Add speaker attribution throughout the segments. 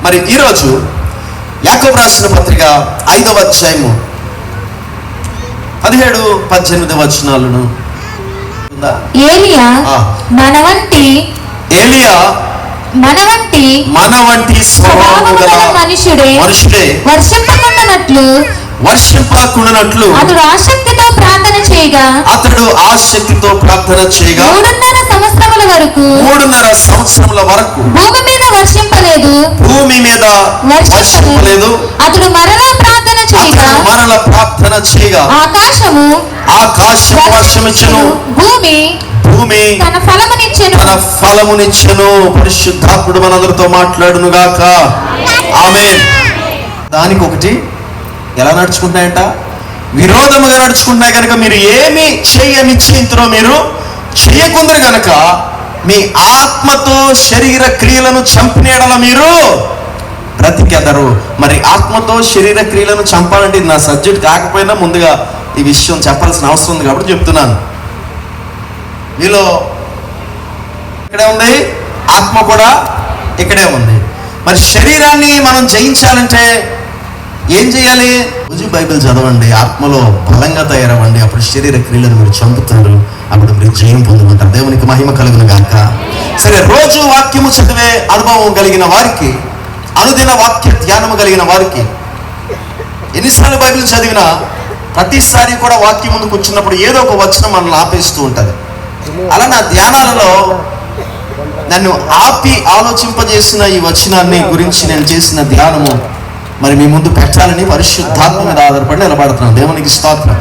Speaker 1: మరి ఈరోజు యాకోబు రాసిన పత్రిక 5వ అధ్యాయము 17-18 వచనాలను
Speaker 2: ఏలియా మన వంటి స్వభావము గల మనుషుడే వర్షింపకుండానట్లు అతడు ఆసక్తితో ప్రార్థన చేయగా 3.5 సంవత్సరముల వరకు భూమి మీద వర్షింపలేదు. అతడు మరలా ప్రార్థన చేయగా ఆకాశము వర్షమిచ్చెను, భూమి తన ఫలమునిచ్చెను. పరిశుద్ధాత్ముడు మనందరితో మాట్లాడును గాక. ఆమేన్. దానికి ఒకటి ఎలా నడుచుకుంటున్నాయంట? విరోధముగా నడుచుకుంటున్నాయి కనుక మీరు ఏమి నిశ్చయింతురో మీరు చెయ్యకుందరు గనక మీ ఆత్మతో శరీర క్రియలను చంపినేడల మీరు బ్రతికెదరు. మరి ఆత్మతో శరీర క్రియలను చంపాలంటే ఇది నా సబ్జెక్ట్ కాకపోయినా ముందుగా ఈ విషయం చెప్పాల్సిన అవసరం ఉంది కాబట్టి చెప్తున్నాను. మీలో ఇక్కడే ఉంది, ఆత్మ కూడా ఇక్కడే ఉంది. మరి శరీరాన్ని మనం జయించాలంటే ఏం చేయాలి? రోజు బైబిల్ చదవండి, ఆత్మలో బలంగా తయారవ్వండి. అప్పుడు శరీర క్రియలను మీరు చంపుతారు, అప్పుడు మీరు జయం పొందుకుంటారు. దేవునికి మహిమ కలుగును గాక. సరే, రోజు వాక్యము చదివే అనుభవం కలిగిన వారికి, అనుదిన వాక్య ధ్యానము కలిగిన వారికి ఎన్నిసార్లు బైబిల్ చదివినా ప్రతిసారి కూడా వాక్యం ముందుకు వచ్చినప్పుడు ఏదో ఒక వచనం మనల్ని ఆపేస్తూ ఉంటుంది. అలా నా ధ్యానాలలో నన్ను ఆపి ఆలోచింపజేసిన ఈ వచనాన్ని గురించి నేను చేసిన ధ్యానము మరి మీ ముందు పెట్టాలని పరిశుద్ధాత్మ మీద ఆధారపడి నిలబడుతున్నాను. దేవునికి స్తోత్రం.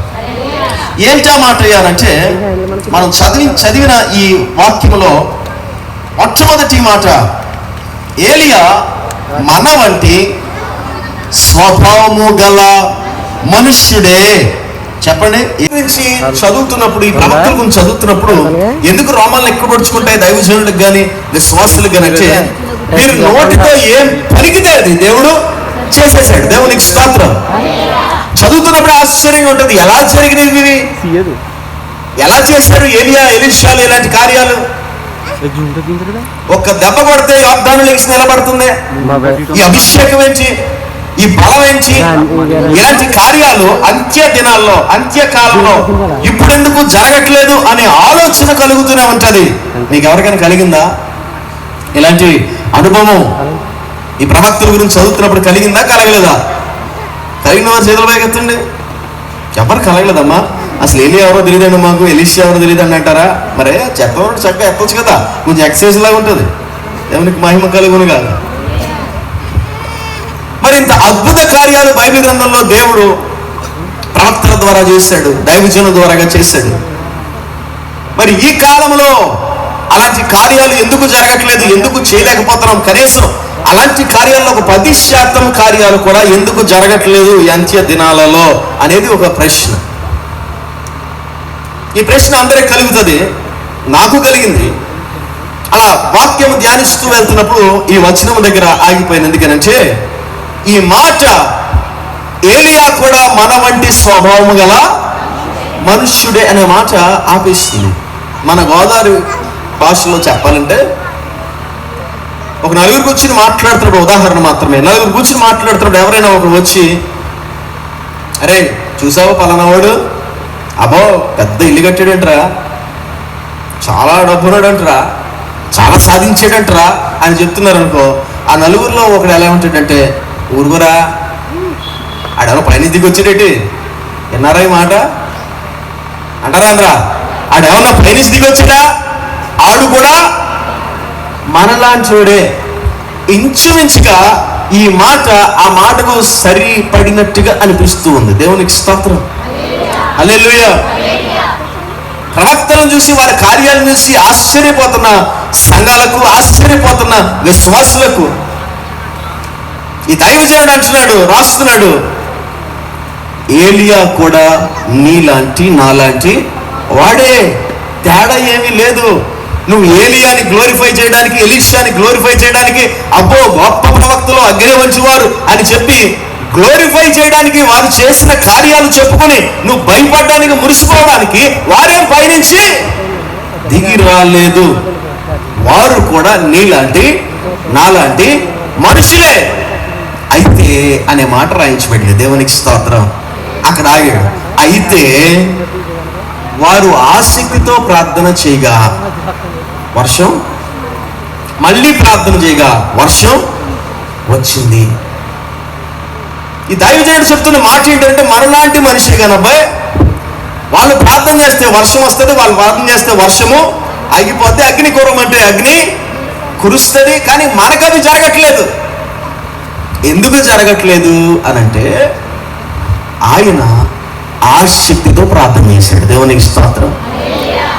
Speaker 2: ఏంటా మాట అయ్యానంటే, మనం చదివిన ఈ వాక్యములో మొట్టమొదటి మాట, ఏలియా మన వంటి స్వభావము గల మనుష్యుడే. చెప్పండి, గురించి చదువుతున్నప్పుడు, ఈ ప్రవక్తల గురించి చదువుతున్నప్పుడు ఎందుకు రోమాలను ఎక్కువ పడుచుకుంటాయి దైవజనులకు కానీ విశ్వాసులకు కానీ అంటే, మీరు నోటితో ఏం పలికితే అది దేవుడు చేసేసాడు. దేవునికి స్తోత్రం. చదువుతున్నప్పుడు ఆశ్చర్యంగా ఉంటుంది, ఎలా జరిగినవి ఇవి, ఎలా చేశారు ఏలియా ఎలీషాలు ఇలాంటి కార్యాలు. ఒక్క దెబ్బ కొడితే యోర్దాను లేచి నిలబడుతుంది. ఈ అభిషేకం ఏంటి, ఈ బలం ఏంటి, ఇలాంటి కార్యాలు అంత్య దినాల్లో, అంత్యకాలంలో ఇప్పుడెందుకు జరగట్లేదు అనే ఆలోచన కలుగుతూనే ఉంటది. మీకు ఎవరికైనా కలిగిందా ఇలాంటి అనుభవం? ఈ ప్రవక్తల గురించి చదువుతున్నప్పుడు కలిగిందా, కలగలేదా? కలిగిన వారు చేతులు పైకెత్తండి. ఎవరు కలగలేదమ్మా? అసలు ఏలి ఎవరో తెలియదండి మాకు, ఎలీషా ఎవరో తెలియదు అని అంటారా? మరే చెప్పడం చక్కగా ఎత్తవచ్చు కదా, కొంచెం ఎక్సర్సైజ్ లాగా ఉంటుంది. దేవునికి మహిమ కలుగును కాదు. మరి ఇంత అద్భుత కార్యాలు బైబిల్ గ్రంథంలో దేవుడు ప్రవక్తల ద్వారా చేశాడు, దైవజనుల ద్వారాగా చేశాడు. మరి ఈ కాలంలో అలాంటి కార్యాలు ఎందుకు జరగట్లేదు, ఎందుకు చేయలేకపోతున్నాం? కనీసం అలాంటి కార్యాల్లో ఒక 10% కార్యాలు కూడా ఎందుకు జరగట్లేదు ఈ అంత్య దినాలలో అనేది ఒక ప్రశ్న. ఈ ప్రశ్న అందరికి కలుగుతుంది, నాకు కలిగింది. అలా వాక్యం ధ్యానిస్తూ వెళ్తున్నప్పుడు ఈ వచనం దగ్గర ఆగిపోయింది. ఎందుకనంటే ఈ మాట ఏలియా కూడా మన వంటి స్వభావము గల మనుష్యుడే అనే మాట ఆపేస్తుంది. మన గోదావరి భాషలో చెప్పాలంటే, ఒక నలుగురు కూర్చుని మాట్లాడుతున్నప్పుడు, ఉదాహరణ మాత్రమే, నలుగురు కూర్చుని మాట్లాడుతున్నప్పుడు ఎవరైనా ఒకరు వచ్చి, అరే చూసావు పలానా వాడు, అబ్బో పెద్ద ఇల్లు కట్టాడంటరా, చాలా డబ్బున్నాడంటరా, చాలా సాధించాడంటరా అని చెప్తున్నారు అనుకో, ఆ నలుగురిలో ఒకడు ఎలా ఉంటాడంటే, ఊరుగురా ఆడేమో పైన దిగి వచ్చాడేటి, విన్నారా ఈ మాట అంటారా అందరా? ఆడేమన్నా పైనుంచి దిగి వచ్చాడా? ఆడు కూడా మనలాంటి ఇంచుమించుగా ఈ మాట ఆ మాటకు సరిపడినట్టుగా అనిపిస్తూ ఉంది. దేవునికి స్తోత్రం. హల్లెలూయా. ప్రవక్తలను చూసి, వారి కార్యాలను చూసి ఆశ్చర్యపోతున్న సంఘాలకు, ఆశ్చర్యపోతున్న విశ్వాసులకు ఈ దైవజనుడు అంటున్నాడు, రాస్తున్నాడు, ఏలియా కూడా నీలాంటి నాలాంటి వాడే, తేడా ఏమీ లేదు. నువ్వు ఏలియాని గ్లోరిఫై చేయడానికి, ఎలీషాని గ్లోరిఫై చేయడానికి, అబ్బో గొప్ప ప్రవక్తలు అగ్రవంచి వారు అని చెప్పి గ్లోరిఫై చేయడానికి, వారు చేసిన కార్యాలు చెప్పుకొని నువ్వు భయపడడానికి, మురిసిపోవడానికి వారేం పైనుంచి దిగి రాలేదు. వారు కూడా నీలాంటి నాలాంటి మనుషులే. అయితే అనే మాట రాయించబడింది. దేవునికి స్తోత్రం. అక్కడ ఆగాడు. అయితే వారు ఆసక్తితో ప్రార్థన చేయగా వర్షం, మళ్ళీ ప్రార్థన చేయగా వర్షం వచ్చింది. ఈ దైవజనుడు చెప్తున్న మాట ఏంటంటే, మనలాంటి మనిషి కానబ్బాయి, వాళ్ళు ప్రార్థన చేస్తే వర్షం వస్తుంది, వాళ్ళు ప్రార్థన చేస్తే వర్షము ఆగిపోతే, అగ్ని కురమంటే అగ్ని కురుస్తుంది. కానీ మనకు అది జరగట్లేదు. ఎందుకు జరగట్లేదు అని అంటే, ఆయన ఆసక్తితో ప్రార్థన చేశాడు. దేవునికి స్తోత్రం.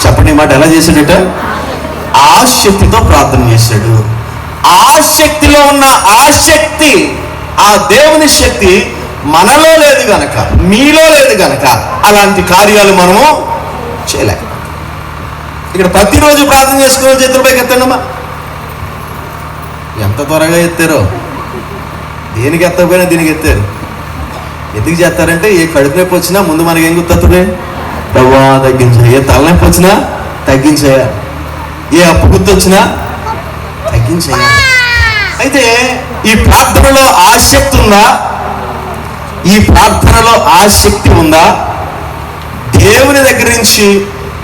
Speaker 2: చెప్పండి మాట ఎలా చేశాడట? ఆసక్తితో ప్రార్థన చేశాడు. ఆసక్తిలో ఉన్న ఆసక్తి, ఆ దేవుని శక్తి మనలో లేదు గనక, మీలో లేదు గనక అలాంటి కార్యాలు మనము చేయలేక. ఇక్కడ ప్రతిరోజు ప్రార్థన చేసుకునే చేతుల పైకి ఎత్తండమ్మా. ఎంత త్వరగా ఎత్తారో, దేనికి ఎత్తకపోయినా దీనికి ఎత్తారు. ఎందుకు చేస్తారంటే, ఏ కడుపు నొప్పి వచ్చినా ముందు మనకి ఏం గుర్తుంది? ప్రభా తగ్గించా. ఏ తలనొప్పి వచ్చినా తగ్గించాయా, ఏ అప్పు గుర్తు వచ్చినా తగ్గించాయా. అయితే ఈ ప్రార్థనలో ఆసక్తి ఉందా? ఈ ప్రార్థనలో ఆసక్తి ఉందా? దేవుని దగ్గర నుంచి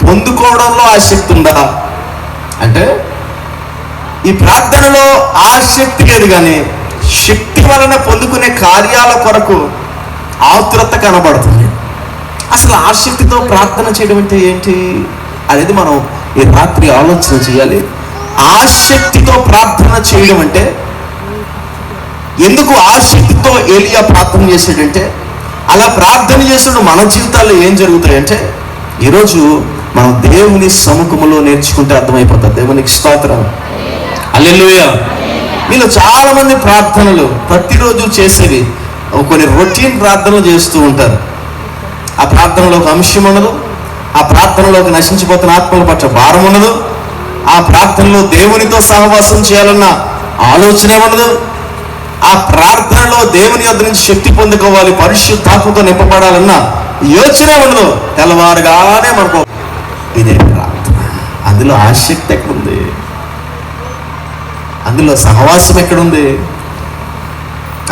Speaker 2: పొందుకోవడంలో ఆసక్తి ఉందా అంటే, ఈ ప్రార్థనలో ఆసక్తి లేదు, కానీ శక్తి వలన పొందుకునే కార్యాల కొరకు ఆతురత కనబడుతుంది. అసలు ఆసక్తితో ప్రార్థన చేయడం అంటే ఏంటి అనేది మనం ఈ రాత్రి ఆలోచన చేయాలి. ఆసక్తితో ప్రార్థన చేయడం అంటే, ఎందుకు ఆసక్తితో ఏలియా ప్రార్థన చేశాడంటే, అలా ప్రార్థన చేసిన మన జీవితాల్లో ఏం జరుగుతాయంటే, ఈరోజు మనం దేవుని సముఖములో నేర్చుకుంటే అర్థమైపోతుంది. దేవునికి స్తోత్రం. హల్లెలూయా. మీలో చాలా మంది ప్రార్థనలు ప్రతిరోజు చేసేవి కొన్ని రొటీన్ ప్రార్థనలు చేస్తూ ఉంటారు. ఆ ప్రార్థనలో ఒక అంశం ఉండదు. ఆ ప్రార్థనలోకి నశించిపోతున్న ఆత్మల పట్ల భారం ఉండదు. ఆ ప్రార్థనలో దేవునితో సహవాసం చేయాలన్న ఆలోచనే ఉండదు. ఆ ప్రార్థనలో దేవుని యొద్ద నుంచి శక్తి పొందుకోవాలి, పరిశుద్ధాత్మతో నింపబడాలన్న యోచనే ఉండదు. తెల్లవారుగానే మనకు ఇదే ప్రార్థన. అందులో ఆసక్తి ఎక్కడుంది? అందులో సహవాసం ఎక్కడుంది?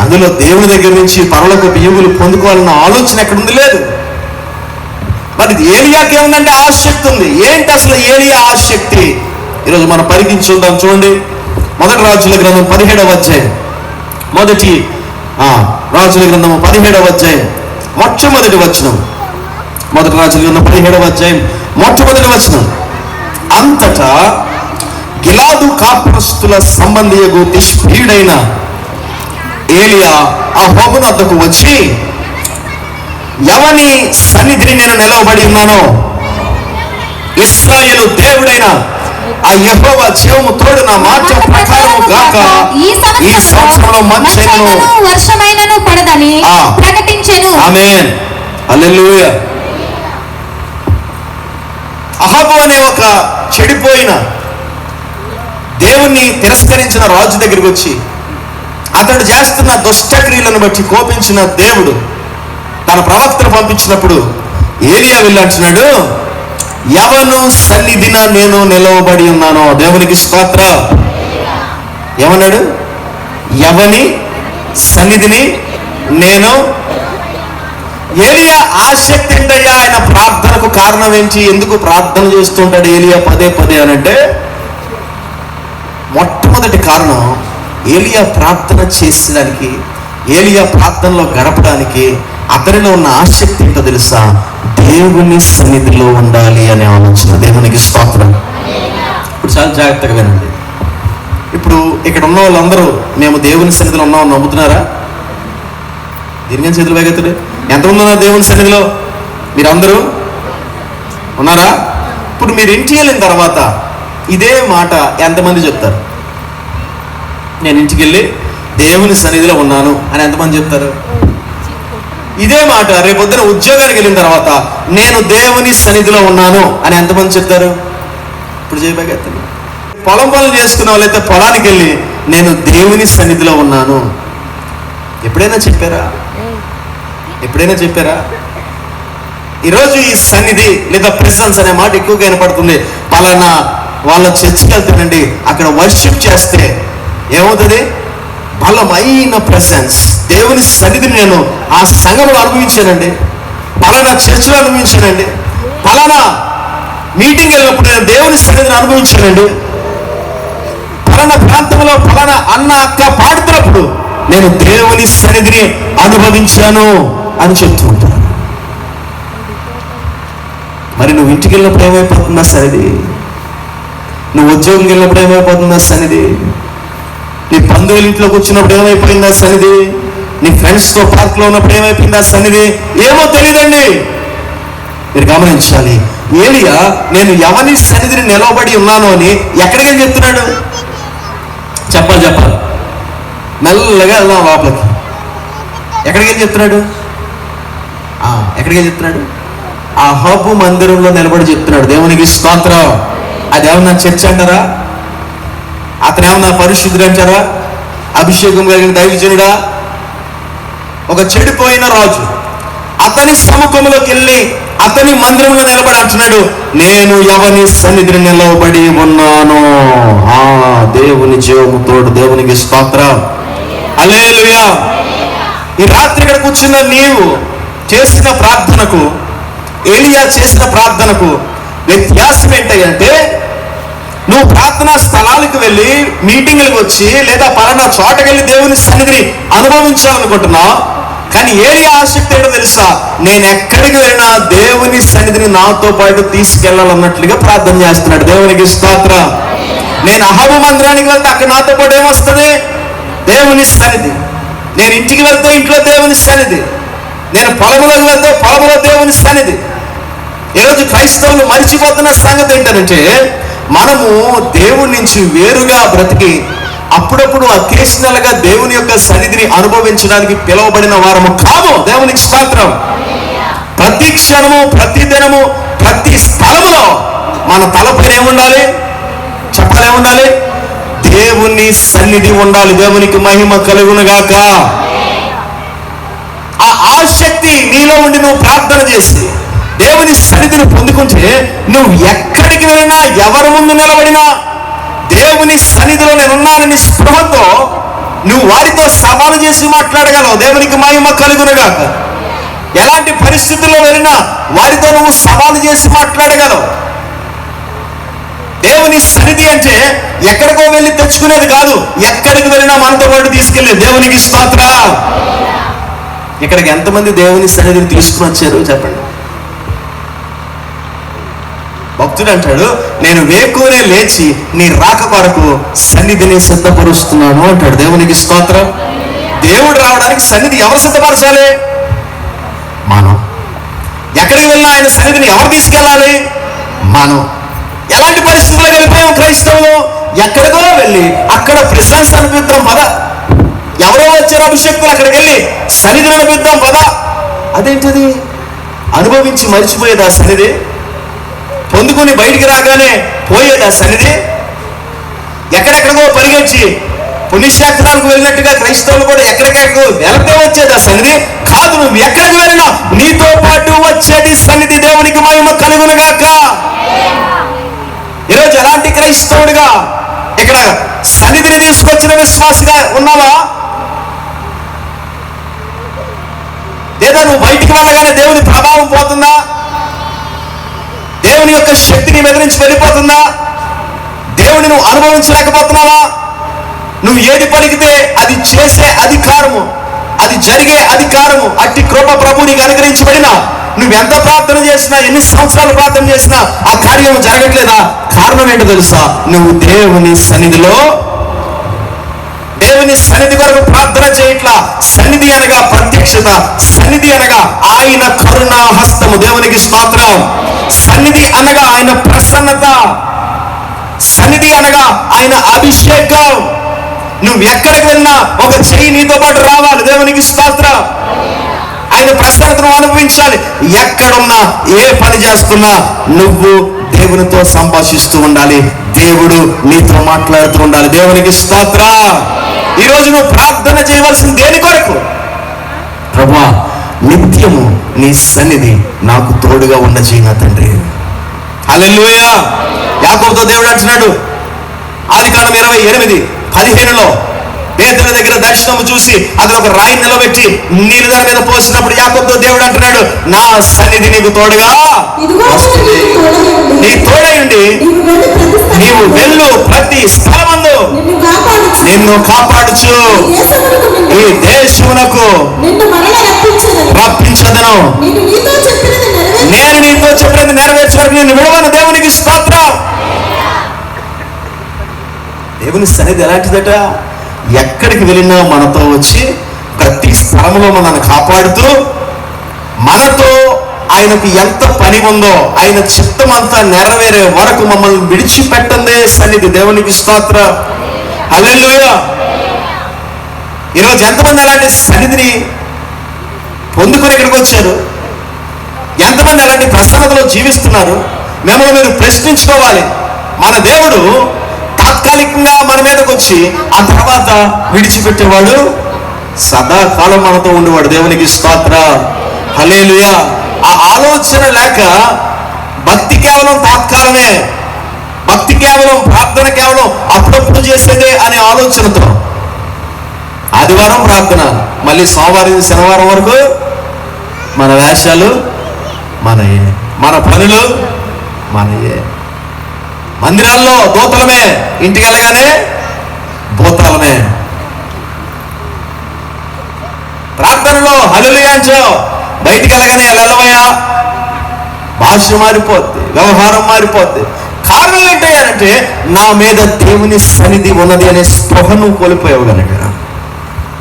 Speaker 2: అందులో దేవుని దగ్గర నుంచి పరలోక బియ్యములు పొందుకోవాలన్న ఆలోచన ఎక్కడుంది? లేదు. మరి ఏలియాకి ఏముందంటే ఆసక్తి ఉంది. ఏంటి అసలు ఏలియా ఆసక్తి? ఈరోజు మనం పరిగణించుకుందాం. చూడండి, మొదటి రాజుల గ్రంథం 17వ అధ్యాయం. మొదటి రాజుల గ్రంథము 17వ అధ్యాయం మొట్టమొదటి వచనం. మొదటి రాజుల గ్రంథం 17వ అధ్యాయం మొట్టమొదటి వచనం. అంతటా గిలాదు కాపురస్తుల సంబంధియగు తిష్బీయుడైన ఏలియా ఆ హోబును వద్దకు వచ్చి, ఎవని సన్నిధిని నేను నిలవబడి ఉన్నానో, ఇశ్రాయేలు దేవుడైన ఆ యెహోవా జీవము తోడు నా మాట ప్రకారము గాక ఈ సంవత్సరంలో మంచైనను
Speaker 3: వర్షమైనను పడదని ప్రకటించెను.
Speaker 2: ఆమేన్. హల్లెలూయా. అహాబు అనే ఒక చెడిపోయిన, దేవుణ్ణి తిరస్కరించిన రాజు దగ్గరికి వచ్చి, అతడు చేస్తున్న దుష్టక్రియలను బట్టి కోపించిన దేవుడు తన ప్రవక్తను పంపించినప్పుడు ఏలియా వెళ్ళి అంటున్నాడు, ఎవను సన్నిధిన నేను నిలవబడి ఉన్నానో. దేవునికి స్తోత్రం. ఏమన్నాడు? ఎవని సన్నిధిని నేను. ఏలియా ఆసక్తి ఏంటయ్యా? ఆయన ప్రార్థనకు కారణం ఏంటి? ఎందుకు ప్రార్థన చేస్తుంటాడు ఏలియా పదే పదే అనంటే, మొట్టమొదటి కారణం, ఏలియా ప్రార్థన చేసేదానికి, ఏలియా ప్రార్థనలో గడపడానికి అతనిలో ఉన్న ఆసక్తి ఏంటో తెలుసా? దేవుని సన్నిధిలో ఉండాలి అనే ఆలోచన. దేవునికి స్తోత్రం. ఇప్పుడు చాలా జాగ్రత్తగా వినండి. ఇప్పుడు ఇక్కడ ఉన్న వాళ్ళందరూ మేము దేవుని సన్నిధిలో ఉన్నామని నమ్ముతున్నారా? దీనికని చేతులు వేగెత్తుడు. ఎంతమంది ఉన్నారు దేవుని సన్నిధిలో? మీరందరూ ఉన్నారా? ఇప్పుడు మీరు ఇంటికి వెళ్ళిన తర్వాత ఇదే మాట ఎంతమంది చెప్తారు? నేను ఇంటికి వెళ్ళి దేవుని సన్నిధిలో ఉన్నాను అని ఎంతమంది చెప్తారు? ఇదే మాట రేపొద్దున ఉద్యోగానికి వెళ్ళిన తర్వాత నేను దేవుని సన్నిధిలో ఉన్నాను అని ఎంతమంది చెప్తారు? ఇప్పుడు చేయబోయేది పొలం పనులు చేసుకున్న వాళ్ళైతే పొలానికి వెళ్ళి నేను దేవుని సన్నిధిలో ఉన్నాను ఎప్పుడైనా చెప్పారా? ఎప్పుడైనా చెప్పారా? ఈరోజు ఈ సన్నిధి లేదా ప్రెసెన్స్ అనే మాట ఎక్కువగా వినపడుతుంది. పలానా వాళ్ళ చర్చికి వెళ్తానండి, అక్కడ వర్షిప్ చేస్తే ఏమవుతుంది? బలమైన ప్రెసెన్స్, దేవుని సన్నిధిని నేను ఆ సంఘంలో అనుభవించానండి, పలానా చర్చిలో అనుభవించానండి, పలానా మీటింగ్ వెళ్ళినప్పుడు నేను దేవుని సన్నిధిని అనుభవించానండి, పలానా ప్రాంతంలో పలానా అన్న అక్క పాడుతున్నప్పుడు నేను దేవుని సన్నిధిని అనుభవించాను అని చెప్తూ ఉంటాను. మరి నువ్వు ఇంటికి వెళ్ళినప్పుడు ఏమైపోతుందా సన్నిధి? నువ్వు ఉద్యోగంకి వెళ్ళినప్పుడు ఏమైపోతుందా సన్నిధి? నీ బంధువుల ఇంట్లోకి వచ్చినప్పుడు ఏమైపోయిందా సన్నిధి? నీ ఫ్రెండ్స్తో పార్క్లో ఉన్నప్పుడు ఏమైపోయిందా సన్నిధి? ఏమో తెలియదండి. మీరు గమనించాలి. ఏలియా నేను ఎవరి సన్నిధిని నిలబడి ఉన్నాను అని ఎక్కడికి వెళ్ళి చెప్తున్నాడు? చెప్పాలి మెల్లగా వెళ్దాం లోపలికి. ఎక్కడికి వెళ్ళి చెప్తున్నాడు? ఎక్కడికి వెళ్ళి చెప్తున్నాడు? ఆ హబ్బు మందిరంలో నిలబడి చెప్తున్నాడు. దేవునికి స్తోత్రం. అది ఏమన్నా చర్చ్ అంటారా? అతను ఏమన్నా పరిశుద్ధుడు అంటారా? అభిషేకం కలిగిన దైవజనుడా? ఒక చెడిపోయిన రాజు అతని సముఖంలోకి వెళ్ళి అతని మందిరంలో నిలబడి అంటున్నాడు, నేను ఎవని సన్నిధిని నిలబడి ఉన్నాను. దేవుని జీవము తోడు. దేవునికి స్తోత్రం. హల్లెలూయా. ఈ రాత్రి ఇక్కడ కూర్చున్న నీవు చేసిన ప్రార్థనకు, ఏలియా చేసిన ప్రార్థనకు వ్యత్యాసం ఏంటంటే, నువ్వు ప్రార్థనా స్థలాలకు వెళ్ళి మీటింగ్లకు వచ్చి లేదా పలానా చోటకి వెళ్ళి దేవుని సన్నిధిని అనుభవించాలనుకుంటున్నావు. కానీ ఏలియా ఆసక్తి ఏంటో తెలుసా? నేను ఎక్కడికి వెళ్ళినా దేవుని సన్నిధిని నాతో పాటు తీసుకెళ్లాలన్నట్లుగా ప్రార్థన చేస్తున్నాడు. దేవునికి స్తోత్రం. నేను అహబు మందిరానికి వెళ్తే అక్కడ నాతో పాటు ఏమొస్తుంది? దేవుని సన్నిధి. నేను ఇంటికి వెళ్తే ఇంట్లో దేవుని సన్నిధి. నేను పొలంలోకి వెళ్తే పొలంలో దేవుని సన్నిధి. ఈరోజు క్రైస్తవులు మరిచిపోతున్న సంగతి ఏంటంటే, మనము దేవుని నుంచి వేరుగా బ్రతికి అప్పుడప్పుడు అకేషనల్ గా దేవుని యొక్క సన్నిధిని అనుభవించడానికి పిలువబడిన వారము కాము. దేవునికి స్తోత్రం. ప్రతి క్షణము, ప్రతి దినము, ప్రతి స్థలములో మన తలపైన ఏముండాలి? చెప్పాలి, ఏముండాలి? దేవుని సన్నిధి ఉండాలి. దేవునికి మహిమ కలుగునుగాక. ఆ ఆసక్తి నీలో ఉండి నువ్వు ప్రార్థన చేసి దేవుని సన్నిధిని పొందుకుంటే నువ్వు ఎక్కడికి వెళ్ళినా, ఎవరి ముందు నిలబడినా దేవుని సన్నిధిలో నేనున్నానని స్పృహతో నువ్వు వారితో సవాలు చేసి మాట్లాడగలవు. దేవునికి మహిమ కలుగునుగాక. ఎలాంటి పరిస్థితుల్లో వెళ్ళినా వారితో నువ్వు సవాలు చేసి మాట్లాడగలవు. దేవుని సన్నిధి అంటే ఎక్కడికో వెళ్ళి తెచ్చుకునేది కాదు, ఎక్కడికి వెళ్ళినా మనతో పాటు తీసుకెళ్ళి. దేవునికి స్తోత్రం. ఇక్కడికి ఎంతమంది దేవుని సన్నిధిని తీసుకుని వచ్చారు చెప్పండి? భక్తుడు అంటాడు, నేను వేకునే లేచి నీ రాక కొరకు సన్నిధిని సిద్ధపరుస్తున్నాను అంటాడు. దేవునికి స్తోత్రం. దేవుడు రావడానికి సన్నిధి ఎవరు సిద్ధపరచాలి? మనం. ఎక్కడికి వెళ్ళినా ఆయన సన్నిధిని ఎవరు తీసుకెళ్ళాలి? మనం. ఎలాంటి పరిస్థితుల్లో వెళ్ళిపోయాం క్రైస్తవులు? ఎక్కడికో వెళ్ళి అక్కడ ప్రెసెన్స్ అనిపిద్దాం పదా. ఎవరో వచ్చారు అభిషేక్తులు, అక్కడికి వెళ్ళి సన్నిధిని అనిపిద్దాం పదా. అదేంటిది? అనుభవించి మరిచిపోయేదా సన్నిధి? పొందుకొని బయటికి రాగానే పోయేదా సన్నిధి? ఎక్కడెక్కడికో పరిగెచ్చి పుణ్యక్షేత్రాలకు వెళ్ళినట్టుగా క్రైస్తవులు కూడా ఎక్కడికెక్కడికో వెళ్తే వచ్చేదా సన్నిధి? కాదు. నువ్వు ఎక్కడికి వెళ్ళినా నీతో పాటు వచ్చేది సన్నిధి. దేవునికి మహిమ కలుగునుగాక. ఈరోజు ఎలాంటి క్రైస్తవుడిగా ఇక్కడ సన్నిధిని తీసుకొచ్చిన విశ్వాసిగా ఉన్నావా? లేదా నువ్వు బయటికి వెళ్ళగానే దేవుని ప్రభావం పోతుందా? దేవుని యొక్క శక్తిని ఎదిరించి వెళ్ళిపోతుందా? దేవుని నువ్వు అనుభవించలేకపోతున్నావా? నువ్వు ఏది పలికితే అది చేసే అధికారము, అది జరిగే అధికారము, అట్టి కృప ప్రభు నీకు అనుగ్రహించబడినా నువ్వెంత ప్రార్థన చేసినా, ఎన్ని సంవత్సరాలు ప్రార్థన చేసినా ఆ కార్యం జరగట్లేదా? కారణం ఏంటో తెలుసా? నువ్వు దేవుని సన్నిధిలో, దేవుని సన్నిధి కొరకు ప్రార్థన చేయట్లా. సన్నిధి అనగా ప్రత్యక్షత, సన్నిధి అనగా ఆయన కరుణా హస్తము. దేవునికి స్తోత్రం. సన్నిధి అనగా ఆయన ప్రసన్నత, సన్నిధి అనగా ఆయన అభిషేకం. నువ్వు ఎక్కడికి వెళ్ళినా ఒక చెయ్యి నీతో పాటు రావాలి. దేవునికి స్తోత్రం. ఆయన ప్రసన్నతను అనుభవించాలి. ఎక్కడున్నా, ఏ పని చేస్తున్నా నువ్వు దేవునితో సంభాషిస్తూ ఉండాలి. దేవుడు నీతో మాట్లాడుతూ ఉండాలి. దేవునికి స్తోత్రం. ఈరోజు నువ్వు ప్రార్థన చేయవలసింది దేని కొరకు? ప్రభువా, నిత్యము నీ సన్నిధి నాకు తోడుగా ఉన్న జీవన తండ్రి. హల్లెలూయా. యాకోబుతో దేవుడు అంటున్నాడు, ఆదికాండం 28:15 పేతురు దగ్గర దర్శనం చూసి అక్కడ ఒక రాయి నిలబెట్టి నీళ్ళు దాని మీద పోసినప్పుడు యాకోబుతో దేవుడు అంటున్నాడు, నా సన్నిధి నీకు తోడుగా వస్తుంది, నీ తోడయుండి నీవు వెళ్ళు ప్రతి స్థలమందు నిన్ను కాపాడుచు ఈ దేశమునకు రప్పించదను, నేను నీతో చెప్పినది నెరవేర్చే వరకు నేను విడవను. దేవునికి స్తోత్రం. దేవుని సన్నిధి ఎలాంటిదట? ఎక్కడికి వెళ్ళినా మనతో వచ్చి ప్రతి స్థలంలో మనల్ని కాపాడుతూ, మనతో ఆయనకు ఎంత పని ఉందో ఆయన చిత్తం అంతా నెరవేరే వరకు మమ్మల్ని విడిచిపెట్టందే సన్నిధి. దేవునికి స్తోత్రం. హల్లెలూయా. ఈరోజు ఎంతమంది అలాంటి సన్నిధిని పొందుకొని ఇక్కడికి వచ్చారు? ఎంతమంది అలాంటి ప్రసన్నతలో జీవిస్తున్నారు? మిమ్మల్ని మీరు ప్రశ్నించుకోవాలి. మన దేవుడు తాత్కాలికంగా మన మీదకి వచ్చి ఆ తర్వాత విడిచిపెట్టేవాడు, సదాకాలం మనతో ఉండేవాడు. దేవునికి స్తోత్రం. హల్లెలూయా. ఆ ఆలోచన లేక భక్తి కేవలం తాత్కాలమే, భక్తి కేవలం ప్రార్థన కేవలం అప్పుడప్పుడు చేసేదే అనే ఆలోచనతో ఆదివారం ప్రార్థన, మళ్ళీ సోమవారం శనివారం వరకు మన వేషాలు మనయే, మన పనులు మనయే, మందిరాల్లో దూతలమే, ఇంటికి వెళ్ళగానే భూతాలమే, ప్రార్థనలో హల్లెలూయా అంచో, బయటికి వెళ్ళగానే వెళ్ళవయ్యా, భాష మారిపోద్ది, వ్యవహారం మారిపోద్ది. కారణం ఏంటంటే నా మీద దేవుని సన్నిధి ఉన్నది అనే స్పృహను కోల్పోయావు కనుక.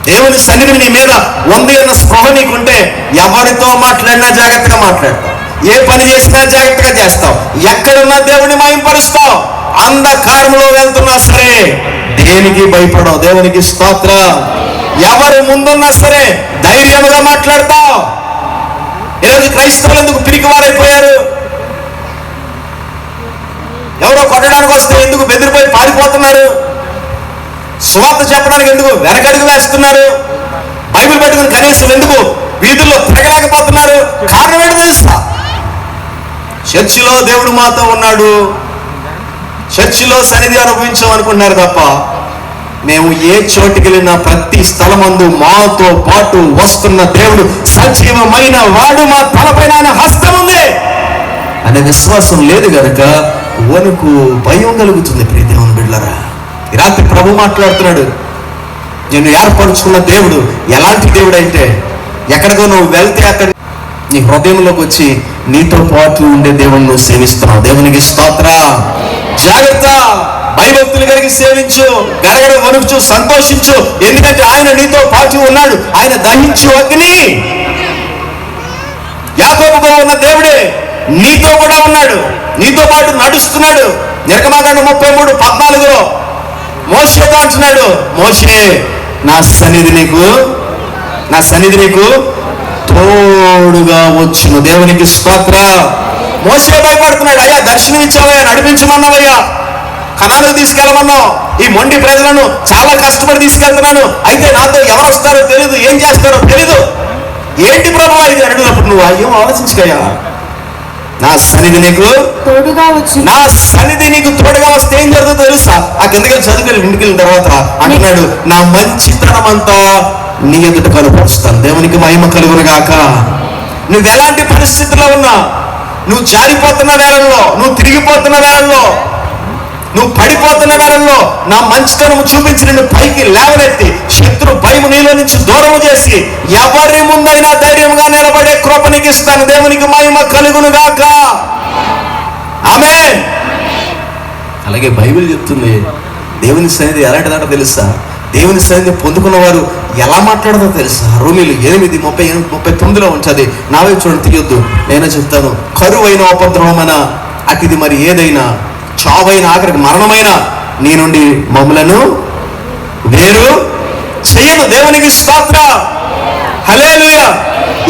Speaker 2: దేవుని సన్నిధి నీ మీద ఉంది అన్న స్పృహ నీకుంటే ఎవరితో మాట్లాడినా జాగ్రత్తగా మాట్లాడతావు, ఏ పని చేసినా జాగ్రత్తగా చేస్తావు, ఎక్కడున్నా దేవుని మహింపరుస్తావు. అంధకారంలో వెళ్తున్నా సరే దేనికి భయపడవు. దేవునికి స్తోత్రం. ఎవరు ముందున్నా సరే ధైర్యముగా మాట్లాడతావు. ఈరోజు క్రైస్తవులు ఎందుకు పిరికివారైపోయారు? ఎవరో కొట్టడానికి వస్తే ఎందుకు బెదిరిపోయి పారిపోతున్నారు? సువార్త చెప్పడానికి ఎందుకు వెనకడుగు వేస్తున్నారు? బైబిల్ పట్టుకుని కనీసం ఎందుకు వీధుల్లో తిరగలేకపోతున్నారు? కారణం ఏంటో తెలుసా? చర్చిలో దేవుడు మాతో ఉన్నాడు, చర్చిలో సన్నిధి అనుభవించామనుకుంటున్నారు తప్ప మేము ఏ చోటుకి వెళ్ళినా ప్రతి స్థలమందు మాతో పాటు వస్తున్న దేవుడు సజీవమైన వాడు, మా తలపైన ఆయన హస్తం ఉంది అనే విశ్వాసం లేదు కనుక వణుకు భయం కలుగుతుంది. ప్రియ దేవుని బిడ్డలారా, ఈ రాత్రి ప్రభు మాట్లాడుతున్నాడు. నేను ఏర్పరుచుకున్న దేవుడు ఎలాంటి దేవుడు అంటే, ఎక్కడికో నువ్వు వెళ్తే అక్కడ నీ హృదయంలోకి వచ్చి నీతో పాటు ఉండే దేవుని నువ్వు సేవిస్తున్నావు. దేవునికి స్తోత్రం. జాగ్రత్త. భయభక్తులు కలిగి సేవించు, గడగడ వణుకుచు సంతోషించు, ఎందుకంటే ఆయన నీతో పాటు ఉన్నాడు. ఆయన దహించు అగ్ని. యాకోబుతో ఉన్న దేవుడే నీతో కూడా ఉన్నాడు, నీతో పాటు నడుస్తున్నాడు. నిర్గమకాండం 33:14 మోషేతో అంటున్నాడు, మోషే నా సన్నిధి నీకు తోడుగా వచ్చును. దేవునికి స్తోత్రం. మోషే భయపడుతున్నాడు, అయ్యా దర్శనం ఇచ్చావయ్యా, నడిపించమన్నావయ్యా, కనానుకు తీసుకెళ్ళమన్నావు, ఈ మొండి ప్రజలను చాలా కష్టపడి తీసుకెళ్తున్నాను, అయితే నాతో ఎవరు వస్తారో తెలీదు, ఏం చేస్తారో తెలీదు, ఏంటి ప్రభువా ఇది అడిగినప్పుడు నువ్వు అయ్యో ఆలోచించుకయ్యా, నా సన్నిధి నీకు తోడుగా వచ్చి, నా సన్నిధి నీకు తోడుగా వస్తే ఏం జరుగుతుందో తెలుసా? ఆ కిందకి చదువుకెళ్ళి ఇంటికి వెళ్ళిన తర్వాత అంటున్నాడు, నా మంచితనం అంతా నీ ఎదుట కనుపరుస్తాను. దేవునికి మహిమ కలుగును గాక. నువ్వు ఎలాంటి పరిస్థితుల్లో ఉన్నా, నువ్వు జారిపోతున్న వేళల్లో, నువ్వు తిరిగిపోతున్న వేళల్లో, నువ్వు పడిపోతున్న వేళల్లో నా మంచితనం చూపించి నిన్ను పైకి లేవనెత్తి శత్రు భయం నీలో నుంచి దూరం చేసి ఎవరి ముందైనా ధైర్యంగా నిలబడే కృప నీకు ఇస్తాను. దేవునికి మహిమ కలుగును గాక. ఆమేన్. అలాగే బైబిల్ చెప్తుంది దేవుని సన్నిధి ఎలాంటిదంటో తెలుసా? దేవుని సన్నిధి పొందుకున్న వారు ఎలా మాట్లాడదో తెలుసా? రోమీలు 8:39 ఉంటుంది. నా వైపు చూడండి, తీయొద్దు, నేనే చెప్తాను. కరువైన ఉపద్రవమైన అతిది మరి ఏదైనా, చావైన ఆఖరికి మరణమైన నీ నుండి మమ్ములను వేరు చేయను. దేవునికి స్తోత్రం. హల్లెలూయా.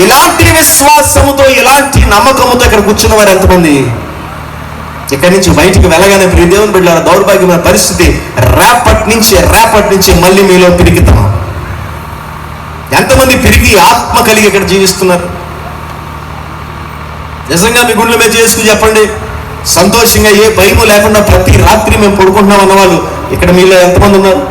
Speaker 2: ఇలాంటి విశ్వాసముతో, ఇలాంటి నమ్మకముతో ఇక్కడ కూర్చున్న వారు ఎంతమంది? ఇక్కడి నుంచి బయటికి వెళ్ళగానే ప్రియ దేవుని బిడ్డలారా, దౌర్భాగ్యమైన పరిస్థితి, రేపటి నుంచి మళ్ళీ మీలో పిరికితాం. ఎంతమంది పిరిగి ఆత్మ కలిగి ఇక్కడ జీవిస్తున్నారు? నిజంగా మీ గుండెల మీద చేసుకుని చెప్పండి, సంతోషంగా ఏ భయము లేకుండా ప్రతి రాత్రి మేము పడుకుంటున్నాం అన్నవాళ్ళు ఇక్కడ మీలో ఎంతమంది ఉన్నారు?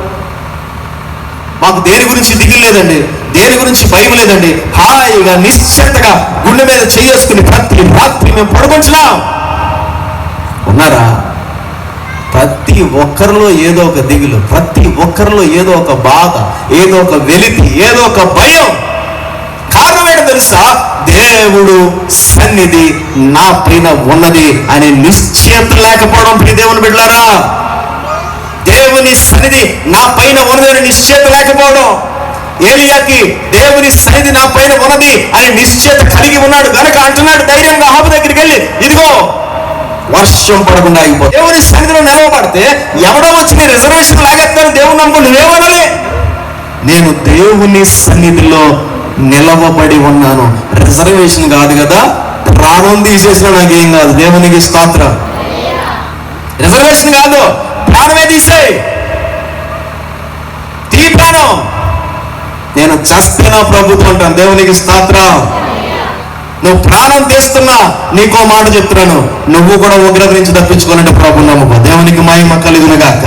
Speaker 2: మాకు దేని గురించి దిగులు లేదండి, దేని గురించి భయం లేదండి, హాయిగా నిశ్చింతగా గుండె మీద చేసుకుని ప్రతి రాత్రి మేము పడుకుంటున్నాం. ఉన్నారా? ప్రతి ఒక్కరిలో ఏదో ఒక దిగులు, ప్రతి ఒక్కరిలో ఏదో ఒక బాధ, ఏదో ఒక వెలితి, ఏదో ఒక భయం. కారణం ఏంటో తెలుసా? దేవుడు సన్నిధి నా పైన ఉన్నది అనే నిశ్చయత లేకపోవడం. ప్రియ దేవుని బిడ్డలారా, దేవుని సన్నిధి నా పైన ఉన్నది అనే నిశ్చయత లేకపోవడం. ఏలియాకి దేవుని సన్నిధి నా పైన ఉన్నది అనే నిశ్చయత కలిగి ఉన్నాడు కనుక అంటున్నాడు ధైర్యంగా ఆపు దగ్గరికి వెళ్ళి, ఇదిగో వర్షం పడకుండా అయిపోతుంది. దేవుని సన్నిధిలో నిలవబడితే ఎవడో వచ్చి నీ రిజర్వేషన్ లాగేస్తాను దేవుని నమ్ముకుని నువ్వేమనాలి? నేను దేవుని సన్నిధిలో నిలవబడి ఉన్నాను. రిజర్వేషన్ కాదు కదా, ప్రాణం తీసేసిన నాకేం కాదు. దేవునికి స్తోత్రం. రిజర్వేషన్ కాదు, ప్రాణమే తీసేయి. తీ ప్రాణం. నేను చస్తేనా ప్రభుత్వం అంటాను. దేవునికి స్తోత్రం. నువ్వు ప్రాణం తీస్తున్నా నీకో మాట చెప్తున్నాను, నువ్వు కూడా ఉగ్రత నుంచి తప్పించుకోవాలంటే ప్రభు నమ్ముకో. దేవునికి మహిమ కలుగునుగాక.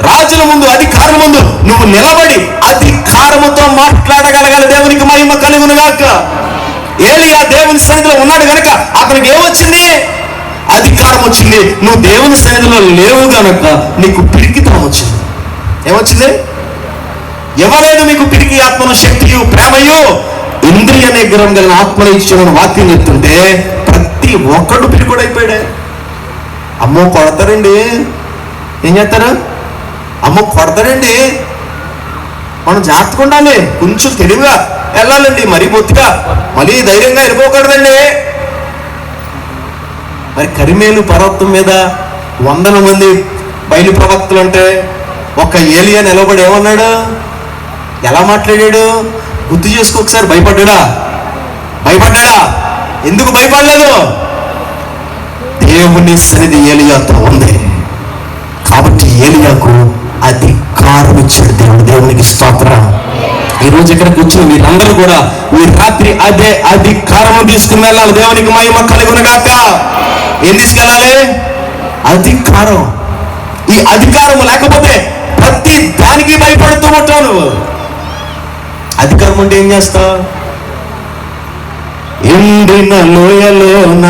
Speaker 2: రాజుల ముందు, అధికారుల ముందు నువ్వు నిలబడి అధికారముతో మాట్లాడగలగాలి. దేవునికి మహిమ కలుగునుగాక. ఏలియా దేవుని సన్నిధిలో ఉన్నాడు కనుక అతనికి ఏమొచ్చింది? అధికారం వచ్చింది. నువ్వు దేవుని సన్నిధిలో లేవు కనుక నీకు పిరికితనం వచ్చింది. ఏమొచ్చింది? ఎవరైనా మీకు పిరికి ఆత్మను, శక్తియు, ప్రేమయు, ఇంద్రియ నిగ్రహం కలిగిన ఆత్మను ఇచ్చిన వాక్యం చెప్తుంటే ప్రతి ఒక్కడు పిరికుడైపోయాడే. అమ్మో కొడతారండి. ఏం చేస్తారు? అమ్మో కొడతారండి. మనం జాగ్రత్తగా ఉండాలి, కొంచెం తెలివిగా వెళ్ళాలండి, మరీ బొత్తిగా మరీ ధైర్యంగా వెళ్ళిపోకూడదండి. మరి కరిమేలు పర్వతం మీద 100 మంది బయలు ప్రవక్తలు అంటే ఒక ఏలియా నిలబడి ఏమన్నాడు? ఎలా మాట్లాడాడు? గుర్తు చేసుకో ఒకసారి. భయపడ్డా? ఎందుకు భయపడలేదు? దేవుని సన్నిధి ఏలియాతో ఉంది కాబట్టి ఏలియాకు అధికారం ఇచ్చాడు దేవుడు. దేవునికి స్తోత్రం. ఈ రోజు ఇక్కడ కూర్చుని మీరందరూ కూడా ఈ రాత్రి అదే అధికారం తీసుకుని వెళ్ళాలి. దేవునికి మహిమ కలుగునుగాక. ఏం తీసుకెళ్ళాలి? అధికారం. ఈ అధికారం లేకపోతే ప్రతి దానికి భయపడుతూ ఉంటావు నువ్వు. అధికారం అంటే ఏం చేస్తావు? ఎండిన లోయలోన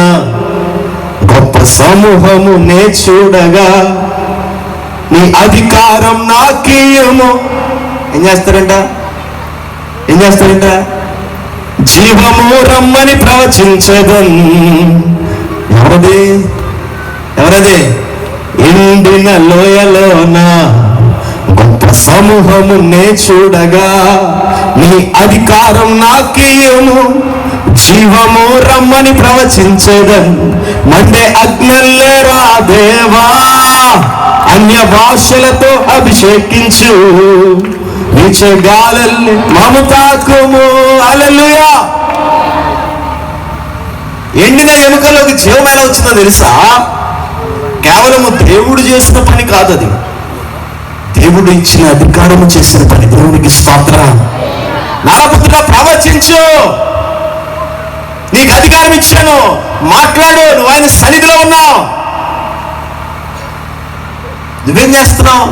Speaker 2: గొప్ప సమూహము నే చూడగా నీ అధికారం నాకేమో. ఏం చేస్తారంట? జీవము రమ్మని ప్రవచించదన్. ఎవరది? ఎండిన లోయలోన గొప్ప సమూహము నే చూడగా నీ అధికారం నాకేమో. జీవము రమ్మని ప్రవచించదన్. మండే అగ్నల్లేరా దేవా, అన్య భాషలతో అభిషేకించు. గాలల్ని మమతాకుము. హల్లెలూయా. ఎండిన ఎముకలోకి జీవం ఎలా వచ్చిందో తెలుసా? కేవలము దేవుడు చేసిన పని కాదు, అది దేవుడు ఇచ్చిన అధికారము చేసిన పని. దేవునికి స్తోత్రం. నరపుత్రుడా ప్రవచించు, నీకు అధికారం ఇచ్చాను, మాట్లాడు. నువ్వు ఆయన సన్నిధిలో ఉన్నావు. నువ్వేం చేస్తున్నావు?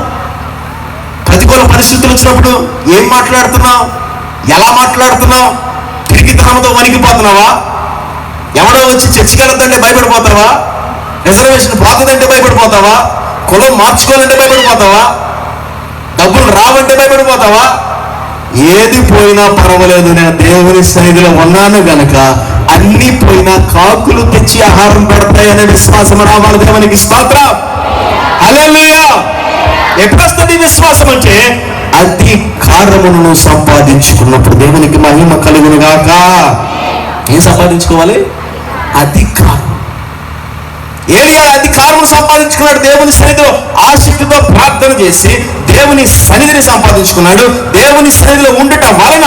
Speaker 2: ప్రతికూల పరిస్థితులు వచ్చినప్పుడు ఏం మాట్లాడుతున్నావు? ఎలా మాట్లాడుతున్నావు? పిరికితనంతో వణికిపోతున్నావా? ఎవడో వచ్చి చర్చికి వెళ్తుంటే భయపడిపోతావా? రిజర్వేషన్ పోతుందంటే భయపడిపోతావా? కులం మార్చుకోవాలంటే భయపడిపోతావా? డబ్బులు రావంటే భయపడిపోతావా? ఏది పోయినా పర్వాలేదు, నేను దేవుని సన్నిధిలో ఉన్నాను గనక అన్ని పోయినా కాకులు తెచ్చి ఆహారం పెడతాయనే విశ్వాసం రావాలి. దేవునికి స్తోత్రం. హల్లెలూయా. ఎప్పుడొస్తుంది విశ్వాసం అంటే అధికారమును సంపాదించుకున్నప్పుడు. దేవునికి మహిమ కలుగునుగాక. ఏం సంపాదించుకోవాలి? అధికారం. ఏలియా అధికారం సంపాదించుకున్నాడు. దేవుని సన్నిధిలో ఆసక్తితో ప్రార్థన చేసి దేవుని సన్నిధిని సంపాదించుకున్నాడు. దేవుని సన్నిధిలో ఉండటం వలన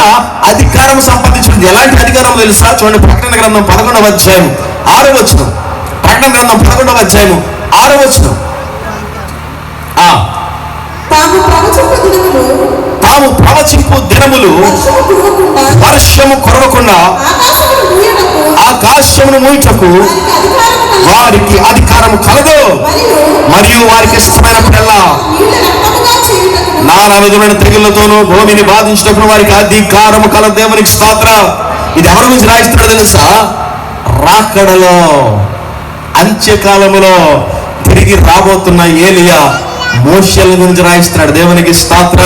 Speaker 2: అధికారం సంపాదించుకుంది. ఎలాంటి అధికారం తెలుసా? చూడండి, ప్రకటన గ్రంథం 11వ అధ్యాయం 6వ వచనం. ప్రకటన గ్రంథం 11వ అధ్యాయం 6వ వచనం. తాము ప్రవచింపు దినములు వర్షము కురవకుండా ఆకాశమును మూయటకు వారికి అధికారం కలదు, మరియు వారికి ఇష్టమైనప్పుడల్లా నా నానా విధమైన తెగుళ్లతోనూ భూమిని బాధించినప్పుడు వారికి అధికారము కల దేవునికి స్తోత్ర. ఇది ఎవరి గురించి రాయిస్తాడో తెలుసా? రాకడలో, అంత్యకాలములో తిరిగి రాబోతున్న ఏలియా మోషేల గురించి రాయిస్తున్నాడు. దేవునికి స్తోత్ర.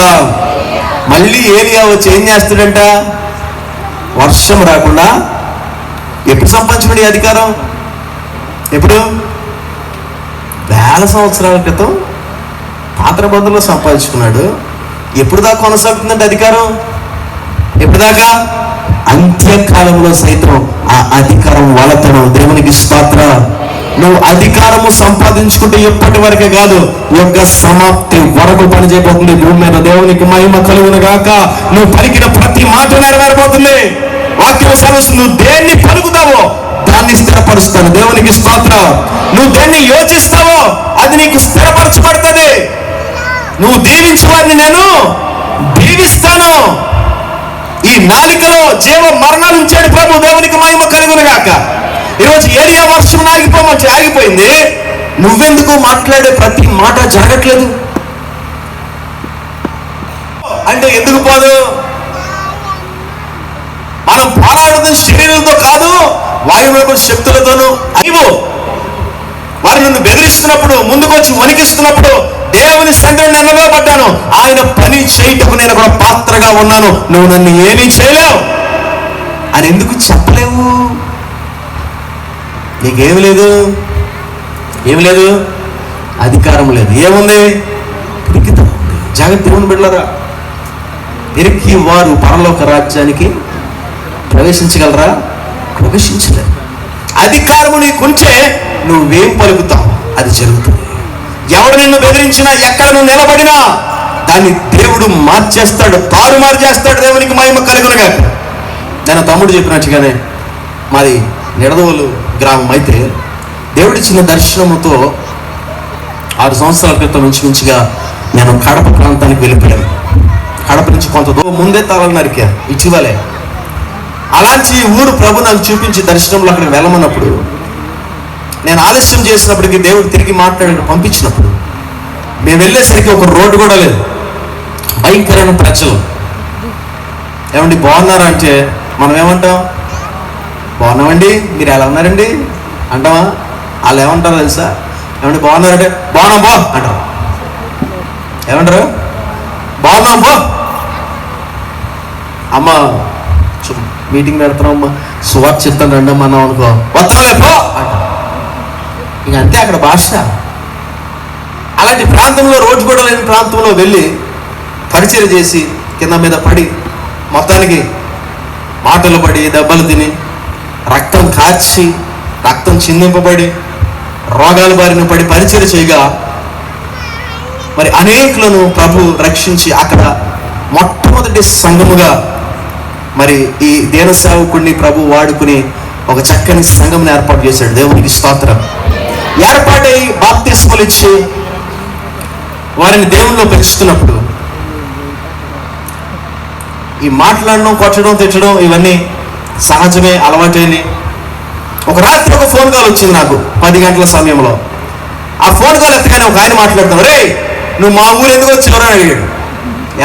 Speaker 2: మళ్ళీ ఏలియా వచ్చి ఏం చేస్తాడంట? వర్షం రాకుండా ఎప్పుడు సంపాదించుకునే అధికారం? ఎప్పుడు? వేల సంవత్సరాల క్రితం పాత బంధువులో సంపాదించుకున్నాడు. ఎప్పుడు దాకా కొనసాగుతుందంటే అధికారం? ఎప్పుడు దాకా? అంత్యకాలంలో సైతం ఆ అధికారం వలతనం. దేవునికి స్తోత్ర. నువ్వు అధికారము సంపాదించుకుంటే ఎప్పటి వరకే కాదు, యుగ సమాప్తి వరకు పని చేయబోతుంది భూమి మీద. దేవునికి మహిమ కలుగును గాక. నువ్వు పలికిన ప్రతి మాట నెరవేరబోతుంది. వాక్యం సర్వస్వం. నువ్వు దేన్ని పలుకుతావో దాన్ని స్థిరపరుస్తాను. దేవునికి స్తోత్ర. నువ్వు దేన్ని యోచిస్తావో అది నీకు స్థిరపరచబడుతుంది. నువ్వు దీవించే వారిని నేను దీవిస్తాను. ఈ నాలికలో జీవ మరణాలు ఉంచాడు ప్రభు. దేవునికి మహిమ కలుగును గాక. ఈరోజు ఏలియా వర్షం ఆగిపోమంటే ఆగిపోయింది. నువ్వెందుకు మాట్లాడే ప్రతి మాట జరగట్లేదు అంటే ఎందుకు పోదు? మనం పోరాడదు శరీరంతో కాదు, వాయువులకు శక్తులతోనూ. అనివో వారు నన్ను బెదిరిస్తున్నప్పుడు, ముందుకు వచ్చి వణికిస్తున్నప్పుడు దేవుని సంఘం నిలబడ్డాను. ఆయన పని చేయటకు నేను కూడా పాత్రగా ఉన్నాను. నువ్వు నన్ను ఏమీ చేయలేవు అని ఎందుకు చెప్పలేవు? నీకేమి లేదు, ఏమి లేదు, అధికారం లేదు. ఏముంది? పిరికితనం ఉంది. జాగ్రత్త. దేవుని బిడ్డలారా, పిరికి వారు పరలోక రాజ్యానికి ప్రవేశించగలరా? ప్రవేశించలేరు. అధికారము నీకుంటే నువ్వేం పలుకుతావు అది జరుగుతుంది. ఎవడు నిన్ను బెదిరించినా, ఎక్కడ నువ్వు నిలబడినా దాన్ని దేవుడు మార్చేస్తాడు, తారుమారు చేస్తాడు. దేవునికి మహిమ కలుగునుగా. నేను తమ్ముడు చెప్పినట్టుగానే మాది నిడదవోలు గ్రామం అయితే దేవుడిచ్చిన దర్శనముతో 6 సంవత్సరాల క్రితం మించుగా నేను కడప ప్రాంతానికి వెళ్ళిపోయాను. కడప నుంచి కొంత దూరం ముందే తాళాలు నరికారు ఇటీవలే. అలాంటి ఊరు ప్రభు నాకు చూపించి దర్శనంలో అక్కడికి వెళ్ళమన్నప్పుడు, నేను ఆలస్యం చేసినప్పటికీ దేవుడు తిరిగి మాట్లాడి పంపించినప్పుడు మేము వెళ్ళేసరికి ఒక రోడ్డు కూడా లేదు. భయంకరమైన ప్రజలు. ఏమండి బాగున్నారా అంటే మనం ఏమంటాం? బాగున్నామండి, మీరు ఎలా ఉన్నారండి అంటావా? వాళ్ళు ఏమంటారు తెలుసా? ఏమండి బాగున్నారంటే బాగున్నాం బో అంటారు. ఏమంటారు? బాగున్నాం బో. అమ్మ మీటింగ్ పెడుతున్నాం అమ్మ, సువార్త చెప్తాను రండి అమ్మ అన్నాం అనుకో, వస్తాంలే పో అంటారు. ఇంక అంతే అక్కడ భాష. అలాంటి ప్రాంతంలో, రోడ్డు కూడా లేని ప్రాంతంలో వెళ్ళి పరిచయం చేసి కింద మీద పడి మొత్తానికి మాటలు పడి దెబ్బలు తిని రక్తం కార్చి రక్తం చిందింపబడి రోగాల బారిన పడి పరిచయం చేయగా మరి అనేకులను ప్రభు రక్షించి అక్కడ మొట్టమొదటి సంఘముగా మరి ఈ దేన సేవకుడిని ప్రభు వాడుకుని ఒక చక్కని సంఘం ఏర్పాటు చేశాడు. దేవునికి స్తోత్రం. ఏర్పాటై బాప్తిస్మలు ఇచ్చి వారిని దేవుల్లో పెంచుతున్నప్పుడు ఈ మాట్లాడడం, కొట్టడం, తిట్టడం ఇవన్నీ సహజమే, అలవాటైనవి. ఒక రాత్రి ఒక ఫోన్ కాల్ వచ్చింది నాకు 10 గంటల సమయంలో. ఆ ఫోన్ కాల్ ఎత్తగానే ఒక ఆయన మాట్లాడుతున్నావు, రే నువ్వు మా ఊరు ఎందుకు వచ్చావరా అని అడిగాడు.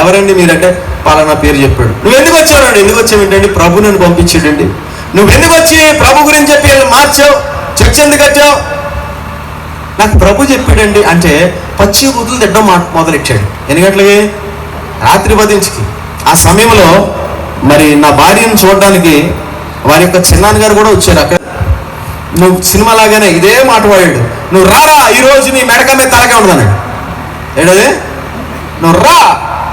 Speaker 2: ఎవరండి మీరంటే పలానా పేరు చెప్పాడు. నువ్వు ఎందుకు వచ్చావండి? ఎందుకు వచ్చావు ఏంటండి? ప్రభు నన్ను పంపించాడండి. నువ్వు ఎందుకు వచ్చి ప్రభు గురించి చెప్పి మార్చావు, చర్చ ఎందుకు కట్టావు? నాకు ప్రభు చెప్పాడండి అంటే పచ్చి బుద్ధులు తిట్టడం మొదలెట్టాడు. ఎన్ని గంటలకి? రాత్రి 10కి. ఆ సమయంలో మరి నా భార్యను చూడడానికి వారి యొక్క చిన్నాన్నగారు కూడా వచ్చారు. అక్కడ నువ్వు సినిమా లాగానే ఇదే మాట వాడాడు, నువ్వు రారా ఈరోజు నీ మెడక మీద తలకే ఉండదన్నాడు. ఏంటది? నువ్వు రా,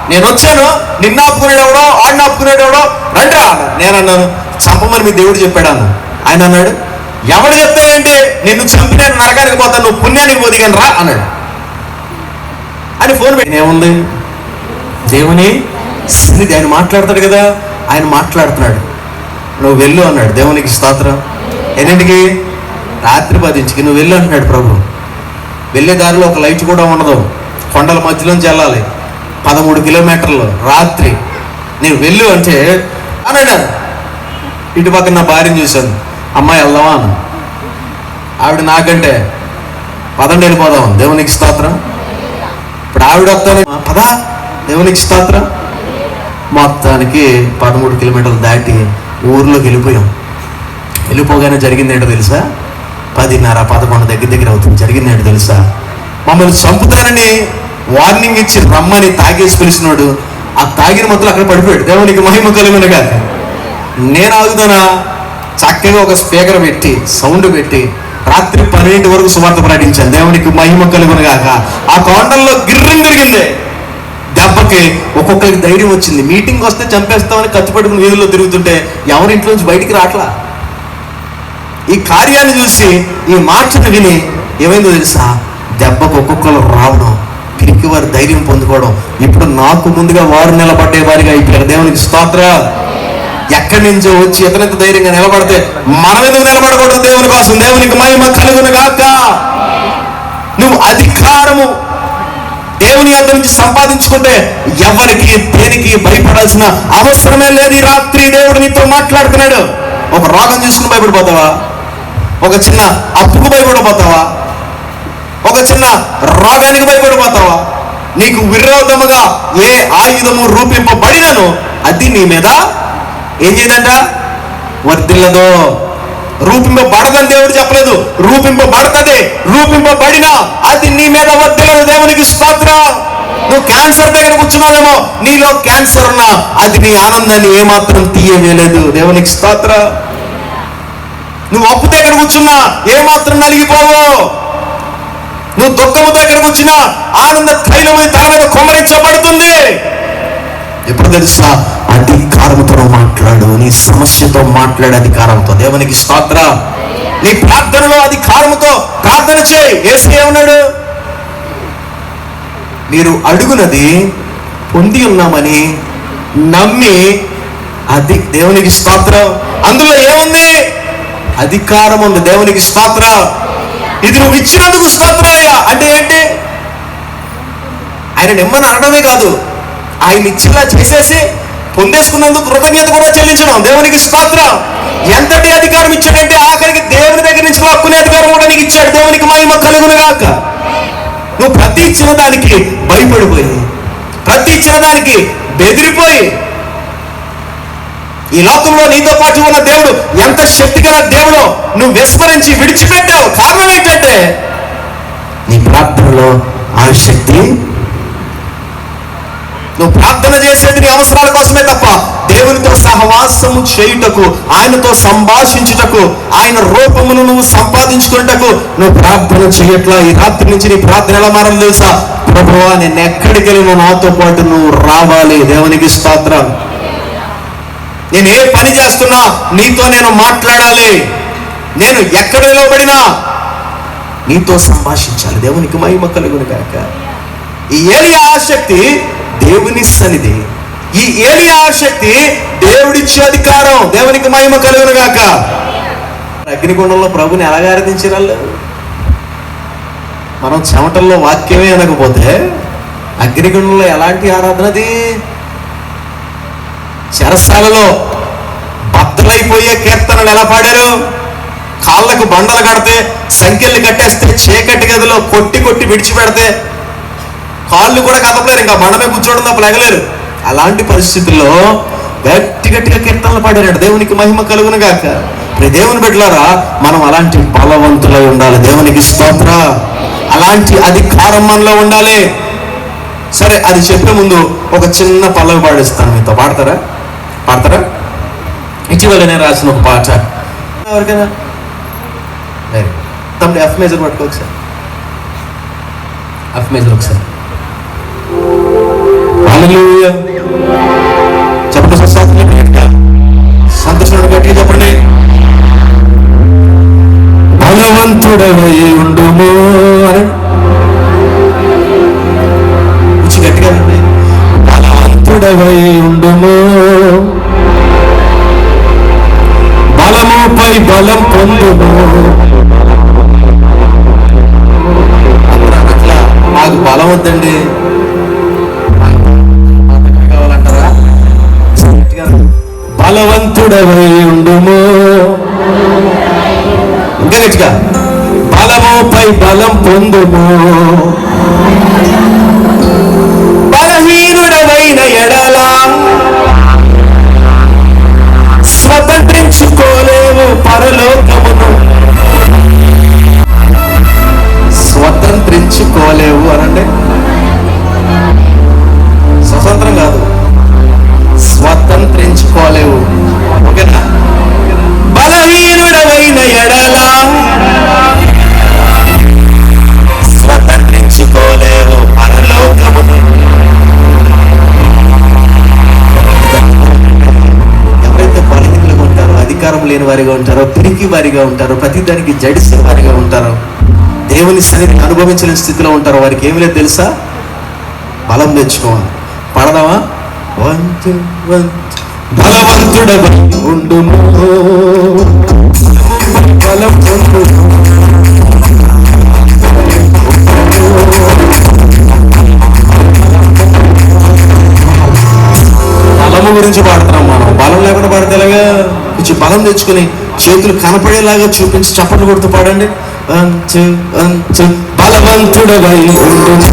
Speaker 2: నేను వచ్చాను, నిన్న ఆపుకునేటెవడో ఆడిని ఆపుకునేటెవడో రండి రా. నేను అన్నాను, చంపమని మీ దేవుడు చెప్పాడు అన్న. ఆయన అన్నాడు, ఎవడు చెప్తావేంటి, నిన్ను చంపి నేను నరకానికి పోతాను, నువ్వు పుణ్యానికి పోదిగాను రా అన్నాడు. అని ఫోన్ పెట్టి ఏముంది, దేవుని సన్నిధి, ఆయన మాట్లాడతాడు కదా, ఆయన మాట్లాడుతున్నాడు. నువ్వు వెళ్ళు అన్నాడు. దేవునికి స్తోత్రం. ఎన్నింటికి? రాత్రి 10కి నువ్వు వెళ్ళు అంటున్నాడు ప్రభు. వెళ్ళే దారిలో ఒక లైట్ కూడా ఉండదు, కొండల మధ్యలోంచి వెళ్ళాలి 13 కిలోమీటర్లు రాత్రి. నేను వెళ్ళు అంటే అన్నాడు. ఇటు పక్కన నా భార్యను చూశాను, అమ్మాయి వెళ్దామా అన్న. ఆవిడ నాకంటే పదండి వెళ్ళిపోదాం. దేవునికి స్తోత్రం. ఇప్పుడు ఆవిడ వస్తాను, పదా దేవునికి స్తోత్రం. మొత్తానికి 13 కిలోమీటర్లు దాటి ఊర్లోకి వెళ్ళిపోగానే జరిగింది ఏంటో తెలుసా? 10:30, 11 దగ్గర అవుతుంది. జరిగింది ఏంటో తెలుసా? మమ్మల్ని చంపుతానని వార్నింగ్ ఇచ్చి రమ్మని తాగేసి పిలిచినాడు. ఆ తాగిన మొత్తం అక్కడ పడిపోయాడు. దేవునికి మహిమ కలుగునుగా. నేను ఆగుతానా? చక్కగా ఒక స్పీకర్ పెట్టి సౌండ్ పెట్టి రాత్రి 12 వరకు సువార్త ప్రకటించాను. దేవునికి మహిమ కలుగునుగాక. ఆ కొండల్లో గిర్రం తిరిగింది. దెబ్బకి ఒక్కొక్కరికి ధైర్యం వచ్చింది. మీటింగ్ వస్తే చంపేస్తామని కత్తి పట్టుకుని వీధుల్లో తిరుగుతుంటే ఎవరింట్లో నుంచి బయటికి రాట్లా. ఈ కార్యాన్ని చూసి ఈ మాటను విని ఏమైందో తెలుసా? దెబ్బకు ఒక్కొక్కరు రావడం, పిరికి వారు ధైర్యం పొందుకోవడం. ఇప్పుడు నాకు ముందుగా వారు నిలబడ్డే వారిగా అయిపోయారు. దేవునికి స్తోత్రం. ఎక్కడి నుంచో వచ్చి ఇతనిత ధైర్యంగా నిలబడితే మనం ఎందుకు నిలబడకూడదు దేవుని కోసం? దేవునికి మహిమ కలుగునుగాక. నువ్వు అధికారము దేవుని యొద్ద నుంచి సంపాదించుకుంటే ఎవరికి దేనికి భయపడాల్సిన అవసరమే లేదు. ఈ రాత్రి దేవుడు నీతో మాట్లాడుతున్నాడు. ఒక రోగం చూసుకుని భయపడిపోతావా? ఒక చిన్న అప్పుకు భయపడిపోతావా? ఒక చిన్న రోగానికి భయపడిపోతావా? నీకు విరోధముగా ఏ ఆయుధము రూపింపబడినను అది నీ మీద ఏం చేయదంట? వర్ధిల్లదో. రూపింపబడదని దేవుడు చెప్పలేదు, రూపింపబడుతుంది. రూపింపబడినా అది నీ మీద వర్ధిల్లదు. దేవునికి స్తోత్రం. నువ్వు క్యాన్సర్ దగ్గర కూర్చున్నావేమో, నీలో క్యాన్సర్ ఉన్నా అది నీ ఆనందాన్ని ఏమాత్రం తీయవేయలేదు. దేవునికి స్తోత్రం. నువ్వు అప్పు దగ్గర కూర్చున్నా ఏమాత్రం నలిగిపోవు. నువ్వు దుఃఖముతో దగ్గర కూర్చున్నా ఆనంద తైలము తన మీద కుమ్మరించబడుతుంది. ఎప్పుడు తెలుసా? అధికారంతో మాట్లాడు. నీ సమస్యతో మాట్లాడే అధికారంతో. దేవునికి స్తోత్రం. నీ ప్రార్థనలో అధికారంతో ప్రార్థన చేయి. యేసయ్య ఏమన్నాడు? మీరు అడుగునది పొంది ఉన్నామని నమ్మి అది. దేవునికి స్తోత్రం. అందులో ఏముంది? అధికారం ఉంది. దేవునికి స్తోత్రం. ఇది నువ్వు ఇచ్చినందుకు స్తోత్రం అయ్యా. అంటే ఏంటి? ఆయన నిమ్మని అనడమే కాదు, ఆయన ఇచ్చిలా చేసేసి పొందేసుకున్నందుకు కృతజ్ఞత కూడా చెల్లించడం. దేవునికి స్తోత్రం. ఎంతటి అధికారం ఇచ్చాడంటే ఆఖరికి దేవుని దగ్గర నుంచి లాక్కునే అధికారం కూడా నీకు ఇచ్చాడు. దేవునికి మహిమ కలుగునుగాక. నువ్వు ప్రతి ఇచ్చిన దానికి భయపడిపోయి, ప్రతి ఇచ్చిన దానికి బెదిరిపోయి, ఈ లోకంలో నీతో పాటు ఉన్న దేవుడు ఎంత శక్తిగల దేవుడో నువ్వు విస్మరించి విడిచిపెట్టావు. కారణం ఏంటంటే నీ ప్రార్థనలో ఆ శక్తి. నువ్వు ప్రార్థన చేసేది నీ అవసరాల కోసమే తప్ప దేవునితో సహవాసము చేయుటకు, ఆయనతో సంభాషించుటకు, ఆయన రూపమును నువ్వు సంపాదించుకున్నటకు నువ్వు ప్రార్థన చేయట్లా. ఈ రాత్రి నుంచి నీ ప్రార్థన ఎలా మారాలి తెలుసా? ప్రభువా, నేను ఎక్కడికి వెళ్ళినా నాతో పాటు నువ్వు రావాలి. దేవునికి స్తోత్రం. నేను ఏ పని చేస్తున్నా నీతో నేను మాట్లాడాలి. నేను ఎక్కడ నిలబడినా నీతో సంభాషించాలి. దేవునికి మహిమ కలుగునుగాక. ఈ ఏలియా ఆసక్తి దేవుని సన్నిధి. ఈ ఏలియా ఆసక్తి దేవుడిచ్చే అధికారం. దేవునికి మహిమ కలుగునుగాక. అగ్నిగుండంలో ప్రభుని ఎలాగ ఆరాధించారు వాళ్ళు? మనం చెమటల్లో వాక్యమే అనకపోతే అగ్నిగుండంలో ఎలాంటి ఆరాధనది? చెరసాలలో బద్దలైపోయే కీర్తనలు ఎలా పాడారు? కాళ్ళకు బండలు కడితే, సంఖ్యలు కట్టేస్తే, చీకటి గదిలో కొట్టి కొట్టి విడిచిపెడితే కాళ్ళు కూడా కదపలేరు, ఇంకా బండమే కూర్చోవడం తప్ప లేగలేరు. అలాంటి పరిస్థితుల్లో గట్టి గట్టిగా కీర్తనలు పాడారు. దేవునికి మహిమ కలుగునుగాక. దేవుని బిడ్డలారా, మనం అలాంటి బలవంతులై ఉండాలి. దేవునికి స్తోత్రం. అలాంటి అధికారం మనలో ఉండాలి. సరే, అది చెప్పే ముందు ఒక చిన్న పల్లవి పాడిస్తాను. మీతో పాడతారా? ఇటీవల నేను రాసిన ఒక పాట. ఎవరికైనా తమ్ముడు ఎఫ్ మేజర్ పట్టుకోవచ్చు సార్. ఎఫ్ మేజర్ ఒకసారి. హల్లెలూయా. చెప్పండి సార్, సంతోషంగా గట్టిగా చెప్పండి. బలవంతుడవై ఉండుము అని గట్టిగా. బలవంతుడవై ఉండుము, బలముపై బలం పొందుము. అట్లా మాకు బలం వద్దండి కావాలంటారా? బలవంతుడవై ఉండుము, ఇంకా గట్టిగా, బలముపై బలం పొందుము. బలహీనుడై ఉనికి వారిగా ఉంటారు, ప్రతిదానికి జడిసే వారిగా ఉంటారు, దేవుని సన్నిధిని అనుభవించలేని స్థితిలో ఉంటారు. వారికి ఏమి లేదు తెలుసా? బలం తెచ్చుకోవాలి. పడదామా? బలవంతుడవై ఉండుము, బలం పొందు. బలము గురించి పాడుతున్నాం మనం. బలం లేకుండా పాడితే ఎలాగా? కొంచెం బలం తెచ్చుకొని చేతులు కనపడేలాగా చూపించి చప్పట్లు కొడుతూ పాడండి. బలవంతుడవై ఉండుము.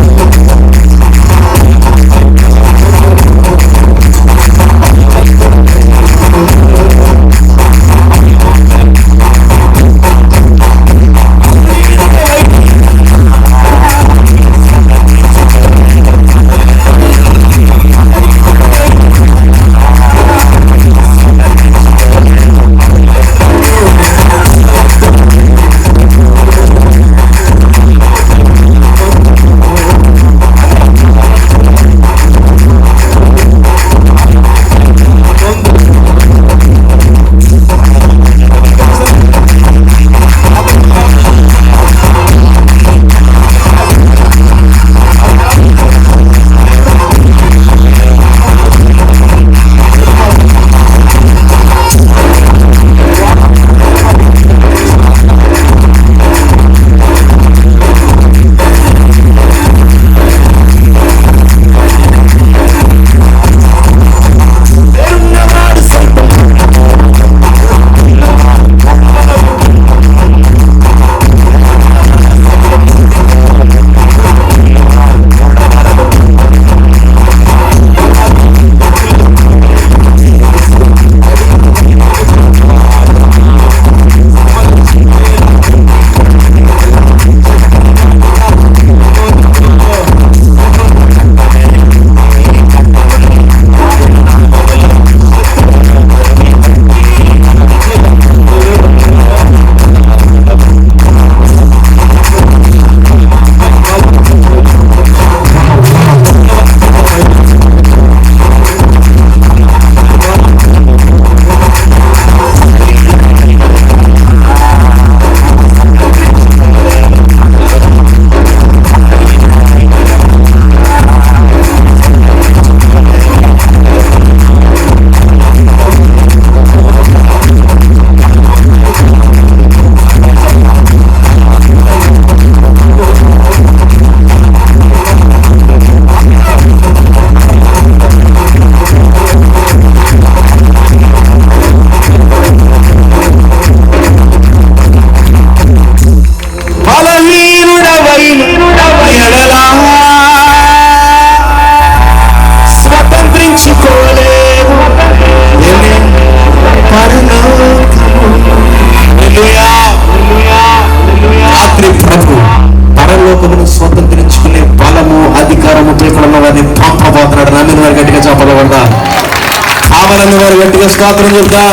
Speaker 2: కావాలని వారు గట్టిగా స్తోత్రం చెప్తా.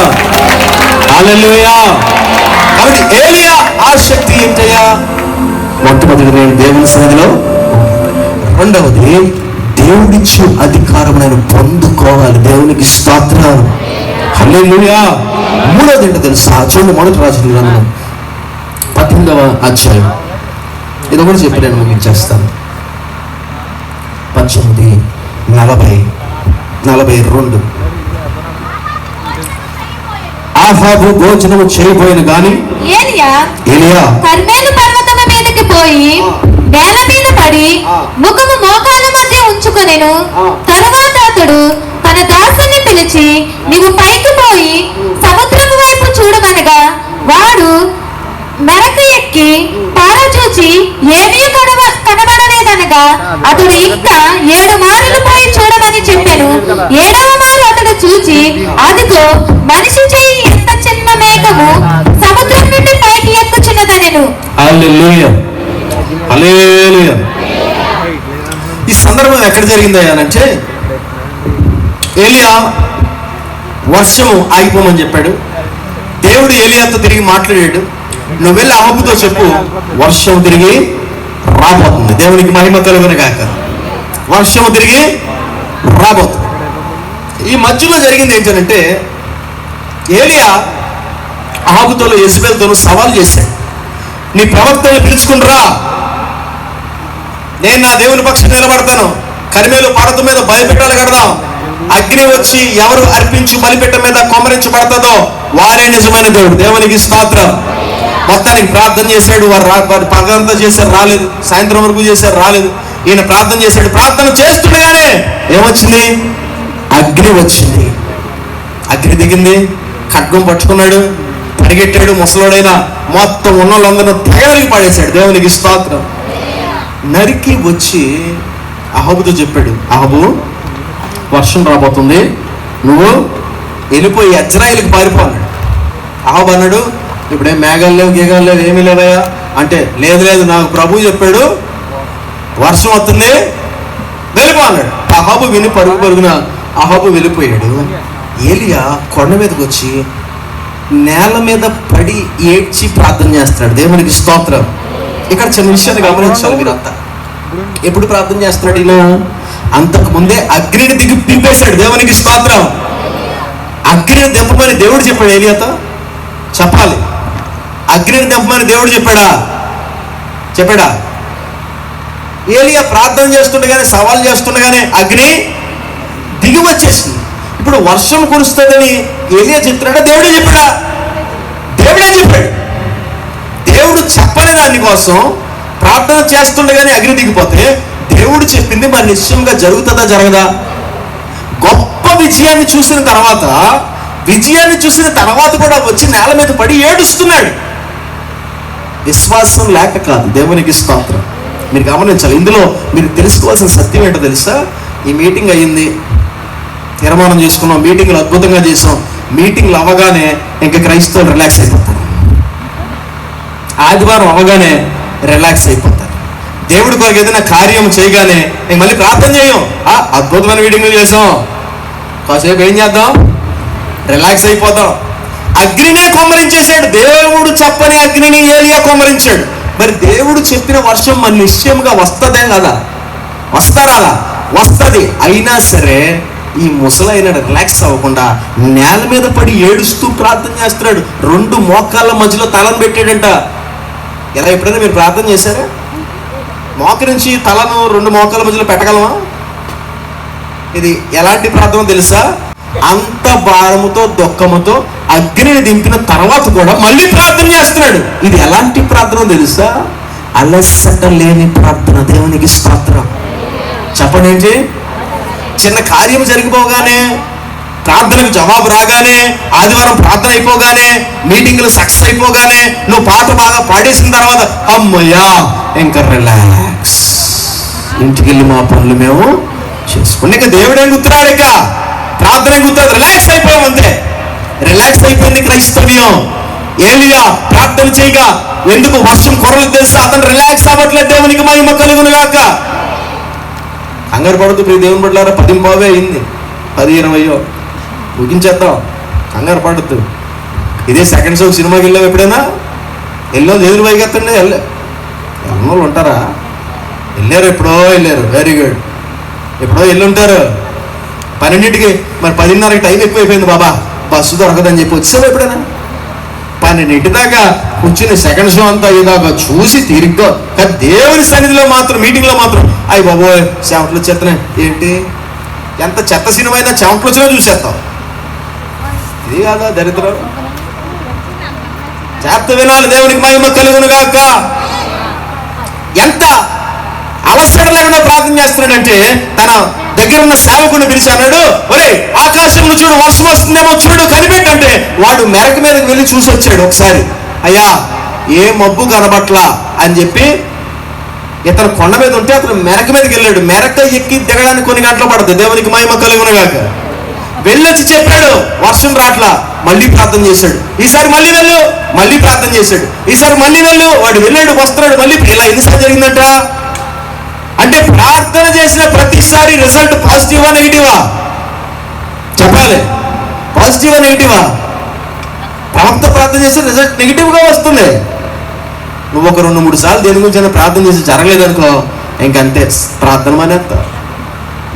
Speaker 2: హల్లెలూయా. కాబట్టి ఏలియా ఆ శక్తి ఏంటయ్యా? మొట్టమొదటి నేను దేవుని సన్నిధిలో, రెండవది దేవుడిచ్చు అధికారం నేను పొందుకోవాలి. దేవునికి స్తోత్రం. హల్లెలూయా. మూడవది ఏంటో తెలుసా? చూడండి, మొదటి రాజుల గ్రంథం 18వ అధ్యాయం. ఇది కూడా చెప్పి నేను ముగించేస్తాను. 18:40-42. ఆహాబు భోజనము చేయబోయిన గాని ఏలియా
Speaker 3: కర్మేలు పర్వతము మీదకి పోయి నేల మీద పడి ముఖము మోకాల మధ్య ఉంచుకొనెను. తరువాత అతడు తన దాసుని పిలిచి, నీవు పైకి పోయి సముద్రము వైపు చూడమనగా వాడు మెరకు ఎక్కి పారచూచి ఏమీ కనబడలేదనగా అతడు ఇంకా 7 మారులు పోయి చూడమని చెప్పాను. 7వ మారు అతడు చూచి, అదిగో మనిషి చెయ్యి ఎంత చిన్న మేఘము సముద్రం నుండి పైకి ఎక్కుచున్నదనెను.
Speaker 2: హల్లెలూయా. హల్లెలూయా. ఈ సందర్భం ఎక్కడ జరిగిందయ్యానంటే, ఏలియా వర్షము ఆగిపోమని చెప్పాడు. దేవుడు ఏలియాతో తిరిగి మాట్లాడాడు, నువ్వు వెళ్ళి అహాబుతో చెప్పు వర్షం తిరిగి రాబోతుంది. దేవునికి మహిమ కలుగును గాక. వర్షము తిరిగి రాబోతుంది. ఈ మధ్యలో జరిగింది ఏంటంటే, ఏలియా అహాబుతోను యెజబెల్తోను సవాల్ చేశాడు. నీ ప్రవక్తని పిలుచుకుంటురా, నేను నా దేవుని పక్షం నిలబడతాను, కరిమేలు పడత మీద బలిపీఠాలు కడదాం, అగ్ని వచ్చి ఎవరు అర్పించి బలిపీఠ మీద కొమ్మరించబడతాదో వారే నిజమైన దేవుడు. దేవునికి స్తోత్రం. మొత్తానికి ప్రార్థన చేశాడు. వారు పగలంతా చేశారు, రాలేదు. సాయంత్రం వరకు చేశారు, రాలేదు. ఈయన ప్రార్థన చేశాడు. ప్రార్థన చేస్తుండగానే ఏమొచ్చింది? అగ్ని వచ్చింది. అగ్ని దిగింది. ఖడ్గం పట్టుకున్నాడు, పరిగెట్టాడు. ముసలోడైనా మొత్తం ఉన్న వాళ్ళందరూ తెగరికి పడేశాడు. దేవునికి స్తోత్రం. నరికి వచ్చి అహాబుతో చెప్పాడు, అహాబు వర్షం రాబోతుంది, నువ్వు వెళ్ళిపోయి ఇజ్రాయిల్కి పారిపో అన్నాడు. అహాబు అన్నాడు, ఇప్పుడేం మేఘాలు లేవు, గీగాలు లేవు, ఏమీ లేవయ్యా అంటే, లేదు లేదు నాకు ప్రభు చెప్పాడు వర్షం వస్తుంది, వెళ్ళిపో అన్నాడు. అహాబు విని పరుగున అహాబు వెళ్ళిపోయాడు. ఏలియా కొండ మీదకి వచ్చి నేల మీద పడి ఏడ్చి ప్రార్థన చేస్తున్నాడు. దేవునికి స్తోత్రం. ఇక్కడ చిన్న విషయాన్ని గమనించాలి మీరంతా. ఎప్పుడు ప్రార్థన చేస్తున్నాడు ఈయన? అంతకు ముందే అగ్నిని దింపేశాడు. దేవునికి స్తోత్రం. అగ్నిని దింపమని దేవుడు చెప్పాడు ఏలియాతో? చెప్పాలి. అగ్నిని దింపమని దేవుడు చెప్పాడా? ఏలియా ప్రార్థన చేస్తుండగానే, సవాల్ చేస్తుండగానే అగ్ని దిగి వచ్చేసింది. ఇప్పుడు వర్షం కురుస్తుందని ఏలియా చెప్తున్నాడా? దేవుడే చెప్పాడా? దేవుడే చెప్పాడు. దేవుడు చెప్పని దాని కోసం ప్రార్థన చేస్తుండగానే అగ్ని దిగిపోతే దేవుడు చెప్పింది మరి నిశ్చయంగా జరుగుతుందా జరగదా? గొప్ప విజయాన్ని చూసిన తర్వాత కూడా వచ్చి నేల మీద పడి ఏడుస్తున్నాడు. విశ్వాసం లేక కాదు. దేవునికి స్తోత్రం. మీరు గమనించాలి. ఇందులో మీరు తెలుసుకోవాల్సిన సత్యం ఏంటో తెలుసా? ఈ మీటింగ్ అయ్యింది, తీర్మానం చేసుకున్నాం, మీటింగ్లు అద్భుతంగా చేసాం. మీటింగ్లు అవ్వగానే ఇంకా క్రైస్తవులు రిలాక్స్ అయిపోతారు. ఆదివారం అవ్వగానే రిలాక్స్ అయిపోతారు. దేవుడి కొరకు ఏదైనా కార్యం చేయగానే ఇంక మళ్ళీ ప్రార్థన చేయం. అద్భుతమైన మీటింగ్లు చేసాం, కాసేపు ఏం చేద్దాం? రిలాక్స్ అయిపోతాం. అగ్నినే కొమ్మరించేశాడు. దేవుడు చెప్పని అగ్నిని ఏలియా కొమ్మరించాడు. మరి దేవుడు చెప్పిన వర్షం మన నిశ్చయంగా వస్తుందే కదా? వస్తుంది. అయినా సరే ఈ ముసలైన రిలాక్స్ అవ్వకుండా నేల మీద పడి ఏడుస్తూ ప్రార్థన చేస్తున్నాడు. 2 మోకాళ్ళ మధ్యలో తలను పెట్టాడంట. ఎలా ఎప్పుడైనా మీరు ప్రార్థన చేశారా? మోకరించి తలను 2 మోకాళ్ళ మధ్యలో పెట్టగలమా? ఇది ఎలాంటి ప్రార్థన తెలుసా? అంత భారముతో దుఃఖముతో అగ్నిని దింపిన తర్వాత కూడా మళ్ళీ ప్రార్థన చేస్తున్నాడు. ఇది ఎలాంటి ప్రార్థన తెలుసా? అలసట లేని ప్రార్థన. దేవునికి స్తోత్రం. చెప్పండి ఏంటి? చిన్న కార్యం జరిగిపోగానే, ప్రార్థనకు జవాబు రాగానే, ఆదివారం ప్రార్థన అయిపోగానే, మీటింగ్లు సక్సెస్ అయిపోగానే, నువ్వు పాట బాగా పాడేసిన తర్వాత అమ్మయ్యా ఇంకా రిలాక్స్, ఇంటికి వెళ్ళి మా పనులు మేము చేసుకుని ఇంకా దేవుడే గుర్తున్నాడు. ఇక ప్రార్థన గుర్తుంది. రిలాక్స్ అయిపోయాం అంతే. రిలాక్స్ అయిపోయింది క్రైస్తవ్యం. ఏలియా ప్రార్థన చేయగా ఎందుకు వర్షం కురలేదు తెలుసా? అతను రిలాక్స్ అవ్వట్లేదు. దేవునికి మహిమ కలుగును గాక. కంగారు పడుతూ ప్రియ దేవుని బిడ్డలారా, 10:15 అయింది, 10:20 ముగించేద్దాం. కంగారు పడుతూ ఇదే సెకండ్ షో సినిమాకి వెళ్ళావు ఎప్పుడైనా? దేవుని పైకెత్తండి. వాళ్ళు ఉంటారా? ఎప్పుడో వెళ్ళారు. Very good. ఎప్పుడో వెళ్ళుంటారు. 12కి, మరి 10:30కి టైం ఎక్కువైపోయింది బాబా, బస్సు దొరకదని చెప్పి వచ్చావు ఎప్పుడైనా? 12 దాకా కూర్చుని సెకండ్ షో అంతా ఇదాకా చూసి తిరిగ్గా, కానీ దేవుని సన్నిధిలో మాత్రం, మీటింగ్లో మాత్రం అయ్యి బాబోయ్ చెమటలు వచ్చేస్తున్నాయి. ఏంటి? ఎంత చెత్త సినిమా అయినా చెమటలు వచ్చినా చూసేస్తాం. ఇది కాదా దరిద్రం? చేత వినాలి. దేవునికి మహిమ కలుగును గాక. ఎంత అలసట లేకుండా ప్రార్థన చేస్తున్నాడంటే తన దగ్గర ఉన్న సేవకుని పిలిచి అన్నాడు, ఒరే ఆకాశంలో చూడు, వర్షం వస్తుందేమో చూడు, కనిపెట్టంటే వాడు మెరక మీదకి వెళ్ళి చూసి వచ్చాడు. ఒకసారి అయ్యా ఏ మబ్బు కనబట్లా అని చెప్పి ఇతను కొండ మీద ఉంటే అతను మెరక మీదకి వెళ్ళాడు. మెరక ఎక్కి దిగడానికి కొన్ని గంటలు పడుతుంది. దేవునికి మహిమ కలుగును గాక. వెళ్ళొచ్చి చెప్పాడు వర్షం రాట్లా. మళ్ళీ ప్రార్థన చేశాడు. ఈసారి మళ్ళీ వెళ్ళు, మళ్ళీ ప్రార్థన చేశాడు. ఈసారి మళ్ళీ వెళ్ళు. వాడు వెళ్ళాడు, వస్తున్నాడు, మళ్ళీ ఇలా ఎన్నిసార్లు జరిగిందంట? అంటే ప్రార్థన చేసిన ప్రతిసారి రిజల్ట్ పాజిటివా నెగిటివా? చెప్పాలి. పాజిటివా నెగిటివా? ప్రవక్త ప్రార్థన చేస్తే రిజల్ట్ నెగిటివ్గా వస్తుంది. నువ్వు ఒక 2-3 సార్లు దేని గురించి ప్రార్థన చేసి జరగలేదనుకో, ఇంకంతే, ప్రార్థన మానేస్తావు,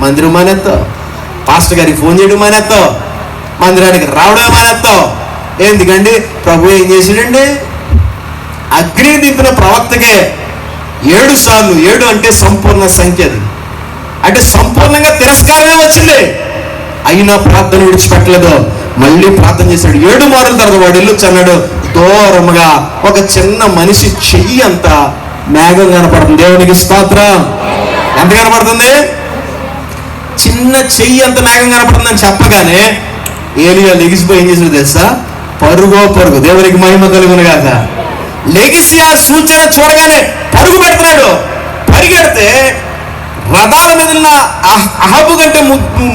Speaker 2: మందిరం మానేస్తావు, పాస్టర్ గారికి ఫోన్ చేయడం మానేస్తావు, మందిరానికి రావడమే మానేస్తావు, ఎందుకండి ప్రభు ఏం చేసాడండి? అగ్ని దింపిన ప్రవక్తకే 7 సార్లు, 7 అంటే సంపూర్ణ సంఖ్య, అది అంటే సంపూర్ణంగా తిరస్కారమే వచ్చింది. అయినా ప్రార్థన విడిచిపెట్టలేదు, మళ్ళీ ప్రార్థన చేశాడు. 7 మార్లు తర్వాత వాడు వెళ్ళొచ్చు అన్నాడు. దూరముగా ఒక చిన్న మనిషి చెయ్యి అంత మేఘం కనపడుతుంది. దేవునికి స్తోత్రం. ఎంత కనపడుతుంది? చిన్న చెయ్యి అంత మేఘం కనపడుతుంది అని చెప్పగానే ఏలియా లెగిసిపోయి ఏం చేసాడు తెలుసా? పరుగు. దేవునికి మహిమ కలుగును గాక. లెగిసి ఆ సూచన చూడగానే పరుగు పెడుతున్నాడు. పరిగెడితే రథాల మీద ఉన్న అహబు కంటే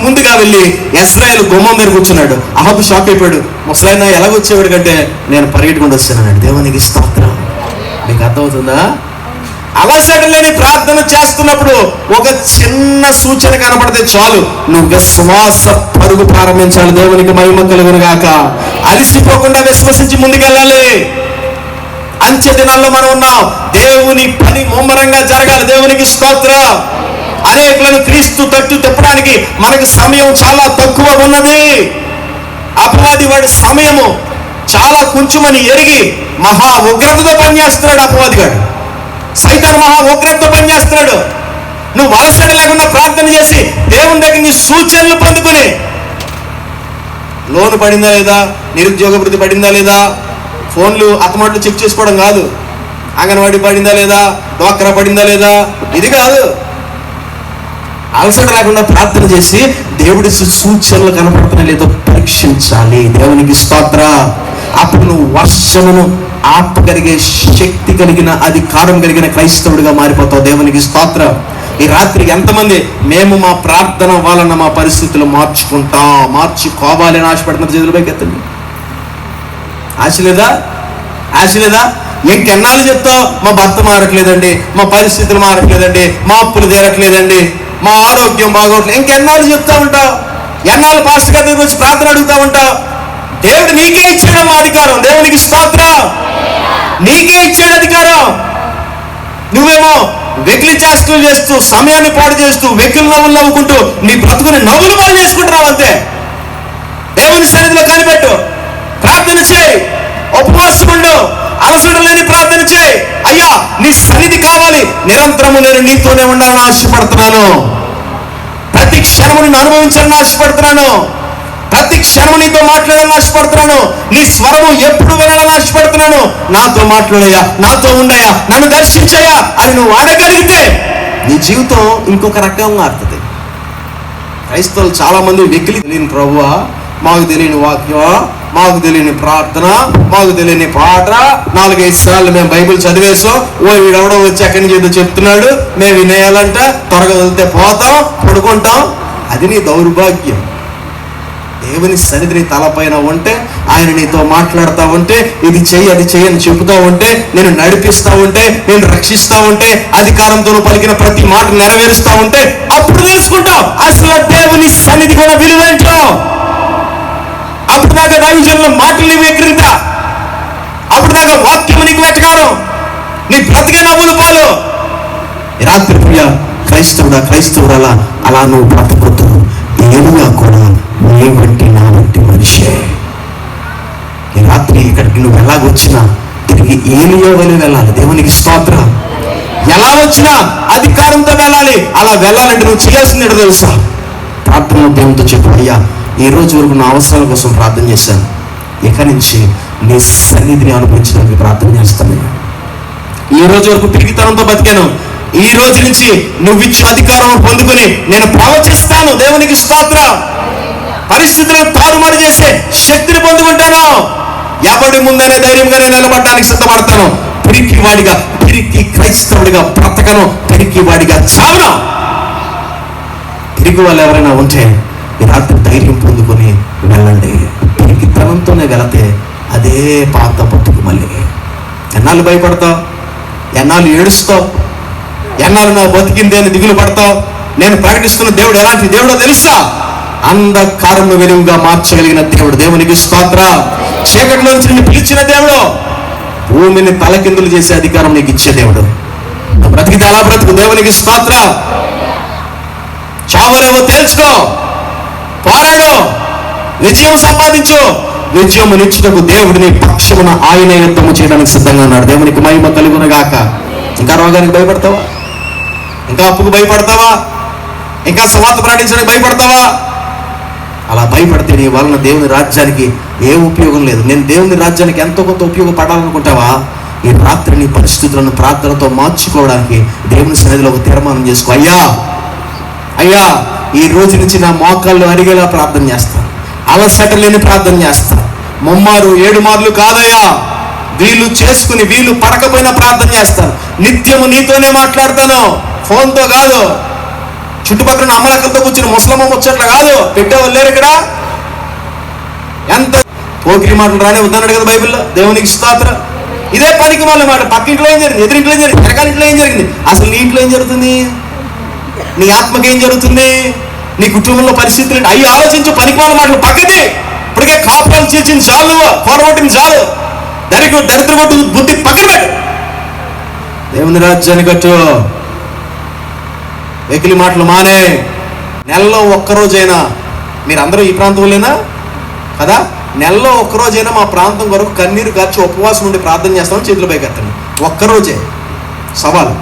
Speaker 2: ముందుగా వెళ్ళి ఇశ్రాయేలు గుమ్మం మీద కూర్చున్నాడు. అహబు షాక్ అయిపోయాడు. ముసలాయన ఎలాగొచ్చేవాడు కంటే నేను పరిగెట్టుకుంటూ వస్తానన్నాడు. దేవునికి స్తోత్రం. మీకు అర్థమవుతుందా? అలసట లేని ప్రార్థన చేస్తున్నప్పుడు ఒక చిన్న సూచన కనపడితే చాలు, నువ్వు విశ్వాస పరుగు ప్రారంభించాలి. దేవునికి మహిమ కలుగును గాక. అలిసిపోకుండా విశ్వసించి ముందుకెళ్ళాలి. అంచె దినాల్లో మనం ఉన్నాం. దేవుని పని ముమ్మరంగా జరగాలి. దేవునికి స్తోత్రం. అనేకులను క్రీస్తు తట్టు తిప్పడానికి మనకి సమయం చాలా తక్కువ ఉన్నది. అపవాది వాడి సమయము చాలా కొంచెమని ఎరిగి మహా ఉగ్రతతో పనిచేస్తున్నాడు. అపవాది గాడు సైతాను మహా ఉగ్రతతో పనిచేస్తున్నాడు. నువ్వు అలసట లేకుండా ప్రార్థన చేసి దేవుని దగ్గర నీ సూచనలు పొందుకుని, లోను పడిందా లేదా, నిరుద్యోగ వృద్ధి పడిందా లేదా, ఫోన్లు అతమాట్లు చెక్ చేసుకోవడం కాదు, అంగన్వాడీ పడిందా లేదా, డ్వాక్రా పడిందా లేదా, ఇది కాదు. అలసట లేకుండా ప్రార్థన చేసి దేవుడి సూచనలు కనపడుతున్నా లేదో పరీక్షించాలి. దేవునికి స్తోత్ర. అప్పుడు నువ్వు వర్షమును ఆపగలిగే శక్తి కలిగిన, అధికారం కలిగిన క్రైస్తవుడిగా మారిపోతావు. దేవునికి స్తోత్రం. ఈ రాత్రి ఎంతమంది మేము మా ప్రార్థన వలన మా పరిస్థితులు మార్చుకోవాలి అని ఆశపడుతున్నారు? చేతులపైకి ఎత్తండి. ఆశ లేదా? ఇంకెన్నాళ్ళు చెప్తావు? మా భర్త మారట్లేదండి, మా పరిస్థితులు మారట్లేదండి, మా అప్పులు తీరట్లేదండి, మా ఆరోగ్యం బాగోట్లేదు. ఇంకెన్నాళ్ళు చెప్తా ఉంటావు? ఎన్నాళ్ళు పాస్టర్ గారి దగ్గర వచ్చి ప్రార్థన అడుగుతా ఉంటావు? దేవుడు నీకే ఇచ్చాడు మా అధికారం. దేవునికి స్తోత్రం. నీకే ఇచ్చాడు అధికారం. నువ్వేమో వెకిలి చేష్టలు చేస్తూ, సమయాన్ని పాడు చేస్తూ, వెకిలి నవ్వులు నవ్వుకుంటూ నీ బ్రతుకుని నవ్వులు పాడు చేసుకుంటున్నావు అంతే. దేవుని సన్నిధిలో కనిపెట్టు, ప్రార్థన చేయి, ఉపవాసం ఉండు, అలసట లేని ప్రార్థన చేయి. అయ్యా నీ సన్నిధి కావాలి, నిరంతరము నేను నీతోనే ఉండాలని ఆశపడుతున్నాను. ప్రతి క్షణము నిన్ను అనుభవించాలని ఆశపడుతున్నాను. ప్రతి క్షణము నీతో మాట్లాడాలని ఆశపడుతున్నాను. నీ స్వరము ఎప్పుడు వినాలని ఆశపడుతున్నాను. నాతో మాట్లాడయ్యా, నాతో ఉండయా, నన్ను దర్శించయ్యా అని నువ్వు అడగలిగితే నీ జీవితం ఇంకొక రకంగా మారుతుంది. క్రైస్తవులు చాలా మంది వెకిలి తెలియని ప్రభువా, మాకు తెలియని వాక్యం, మాకు తెలియని ప్రార్థన, మాకు తెలియని పాట, 4-5 సార్లు మేము బైబిల్ చదివేసాం, వీడెవడో వచ్చి ఎక్కడి నుంచి ఏదో చెప్తున్నాడు, మేము వినేయాలంట, త్వరగా వదిలితే పోతాం, పడుకుంటాం. అది నీ దౌర్భాగ్యం. దేవుని సన్నిధిని తలపైన ఉంటే, ఆయన నీతో మాట్లాడుతూ ఉంటే, ఇది చెయ్యి అది చెయ్యి అని చెబుతూ ఉంటే, నేను నడిపిస్తూ ఉంటే, నేను రక్షిస్తూ ఉంటే, అధికారంతో పలికిన ప్రతి మాట నెరవేరుస్తూ ఉంటే, అప్పుడు తెలుసుకుంటావు అసలు దేవుని సన్నిధి కూడా విలువేంటో. అప్పుడు దాకా దైవజనుల మాటలు నీవు ఎక్కిరిందా, అప్పుడు దాకా వాక్యం నీకు వెటకారం, నీ బ్రతికే నవ్వులు పాలు. రాత్రి ప్రియ క్రైస్తవుడు అలా నువ్వు బ్రతకొద్దు. ఏలుగా కూడా నీ వంటి నా వంటి మనిషే. ఈ రాత్రి ఇక్కడికి నువ్వు ఎలాగొచ్చినా తిరిగి ఏలియా వలె వెళ్ళాలి. దేవునికి స్తోత్రం. ఎలా వచ్చినా అధికారంతో వెళ్ళాలి. అలా వెళ్ళాలంటే నువ్వు చేయాల్సింది ఏంటో తెలుసా? ప్రార్థన దేవునితో చెప్పు, అయ్యా ఈ రోజు వరకు నా అవసరాల కోసం ప్రార్థన చేశాను, ఇక నుంచి నీ సన్నిధిని అనుభవించడానికి ప్రార్థన చేస్తాను. ఈ రోజు వరకు పిరికితనంతో బతికాను, ఈ రోజు నుంచి నువ్వు ఇచ్చిన అధికారం పొందుకుని నేను ప్రవచిస్తాను. దేవునికి స్తోత్రం. పరిస్థితులను తారుమారు చేసే శక్తిని పొందుకుంటాను. ఎవడి ముందనే ధైర్యంగా నేను నిలబడడానికి సిద్ధపడతాను. పిరికి క్రైస్తవుడిగా బ్రతకను, పిరికి వాడిగా చావను. పిరికి వాళ్ళు ఎవరైనా ఉంటే ఈ రాత్రి ధైర్యం పొందుకొని వెళ్ళండి. పిరికితనంతోనే వెళితే అదే పాత బతుకు. మళ్ళీ ఎన్నాళ్ళు భయపడతావు, ఎన్నాళ్ళు ఏడుస్తావు, ఎన్నాళ్ళు నా బతికింది అని దిగులు పడతావు. నేను ప్రకటిస్తున్న దేవుడు ఎలాంటి దేవుడో తెలుసా? అంధకారము వెలుగుగా మార్చగలిగిన దేవుడు. దేవునికి స్తోత్రం. చీకటిలో నుంచి నిన్ను పిలిచిన దేవుడు, భూమిని తలకిందులు చేసే అధికారం నీకు ఇచ్చే దేవుడు. బ్రతికితే అలా బ్రతుకు. దేవునికి స్తోత్రం. చావులేమో తేల్చుకో, పోరాడు, విజయం సంపాదించు. విజయం నిచ్చుటకు దేవుడిని పక్షమున ఆయన యుద్ధము చేయడానికి సిద్ధంగా ఉన్నాడు. దేవునికి మహిమ కలుగును గాక. ఇంకా రోగానికి భయపడతావా? ఇంకా అప్పుకు భయపడతావా? ఇంకా సువార్త ప్రకటించడానికి భయపడతావా? అలా భయపడితే నీ వలన దేవుని రాజ్యానికి ఏ ఉపయోగం లేదు. నేను దేవుని రాజ్యానికి ఎంతో కొంత ఉపయోగపడాలనుకుంటావా? ఈ రాత్రి నీ పరిస్థితులను ప్రార్థనతో మార్చుకోవడానికి దేవుని సన్నిధిలో ఒక తీర్మానం చేసుకో. అయ్యా ఈ రోజు నుంచి నా మోకాళ్ళు అరిగేలా ప్రార్థన చేస్తాను, అలసట లేని ప్రార్థన చేస్తాను, 3 మార్లు కాదయ్యా, వీలు చేసుకుని వీలు పడకపోయినా ప్రార్థన చేస్తాను. నిత్యము నీతోనే మాట్లాడతాను, ఫోన్తో కాదు, చుట్టుపక్కల అమ్మలక్కలతో కూర్చుని ముసలమ్మ వచ్చేట్లా కాదు. పెట్టేవాళ్ళు లేరు ఇక్కడ. ఎంత పోకిరి మాటలు రానే వద్దన్నాడు కదా బైబిల్లో. దేవునికి స్తోత్రం. ఇదే పనికి వాళ్ళ మాట. పక్కింట్లో ఏం జరిగింది, ఎదురింట్లో ఏం జరిగింది, వెనకాల ఇంట్లో ఏం జరిగింది, అసలు నీ ఇంట్లో ఏం జరుగుతుంది, నీ ఆత్మకి ఏం జరుగుతుంది, నీ కుటుంబంలో పరిస్థితులు ఏంటి? అవి ఆలోచించు. పనికి వాళ్ళ మాటలు పక్కది. ఇప్పటికే కాపురాలు చేసింది చాలు, పోరగొట్టింది చాలు, దరిద్ర కొట్టు బుద్ధి పక్కన పెట్టు, దేవుని రాజ్యాన్ని కట్టు. వెకిలి మాటలు మానే. నెలలో ఒక్కరోజైనా, మీరందరూ ఈ ప్రాంతంలోనా కదా, నెలలో ఒక్కరోజైనా మా ప్రాంతం వరకు కన్నీరు కార్చి ఉపవాసం ఉండి ప్రార్థన చేస్తామని చేతులు పైకెత్తండి. ఒక్కరోజే సవాల్.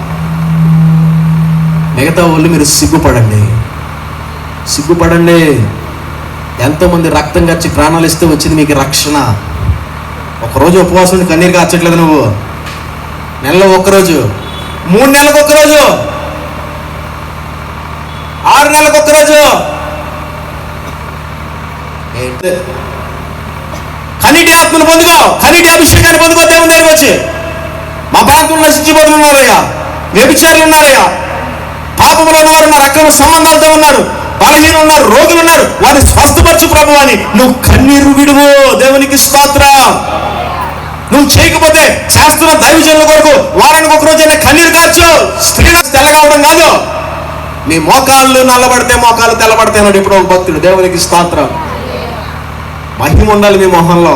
Speaker 2: మిగతా వాళ్ళు మీరు సిగ్గుపడండి. ఎంతోమంది రక్తం కార్చి ప్రాణాలు ఇస్తే వచ్చింది మీకు రక్షణ. ఒకరోజు ఉపవాసం ఉండి కన్నీరు కార్చట్లేదు నువ్వు. నెలలో ఒక్కరోజు, 3 నెలలకు ఒక్కరోజు, 6 నెలలకు ఒక్కరోజు. కన్నీటి ఆత్మను పొందుకో, కన్నీటి అభిషేకాన్ని పొందుకో. దేవుని దగ్గరికి వచ్చి, మా ప్రాంతంలో నశించిపోతులు ఉన్నారయ్యా, వ్యభిచారులు ఉన్నారయ్యా, పాపంలో ఉన్నవారు ఉన్నారు, అక్రమ సంబంధాలతో ఉన్నారు, బలహీనులు ఉన్నారు, రోగులు ఉన్నారు, వారిని స్వస్థపరచు ప్రభు అని నువ్వు కన్నీరు విడువు. దేవునికి స్తోత్రం. నువ్వు చేయకపోతే చేస్తున్న దైవజనుల కొరకు వారానికి ఒకరోజైనా కన్నీరు కార్చు. స్త్రీలు తెల్లగవడం కాదు, మీ మోకాళ్ళు నల్లబడితే మోకాళ్ళు తెల్లబడతాయి అన్నాడు ఎప్పుడో ఒక భక్తుడు. దేవునికి స్తోత్రం. మహిమ ఉండాలి మీ మొహంలో,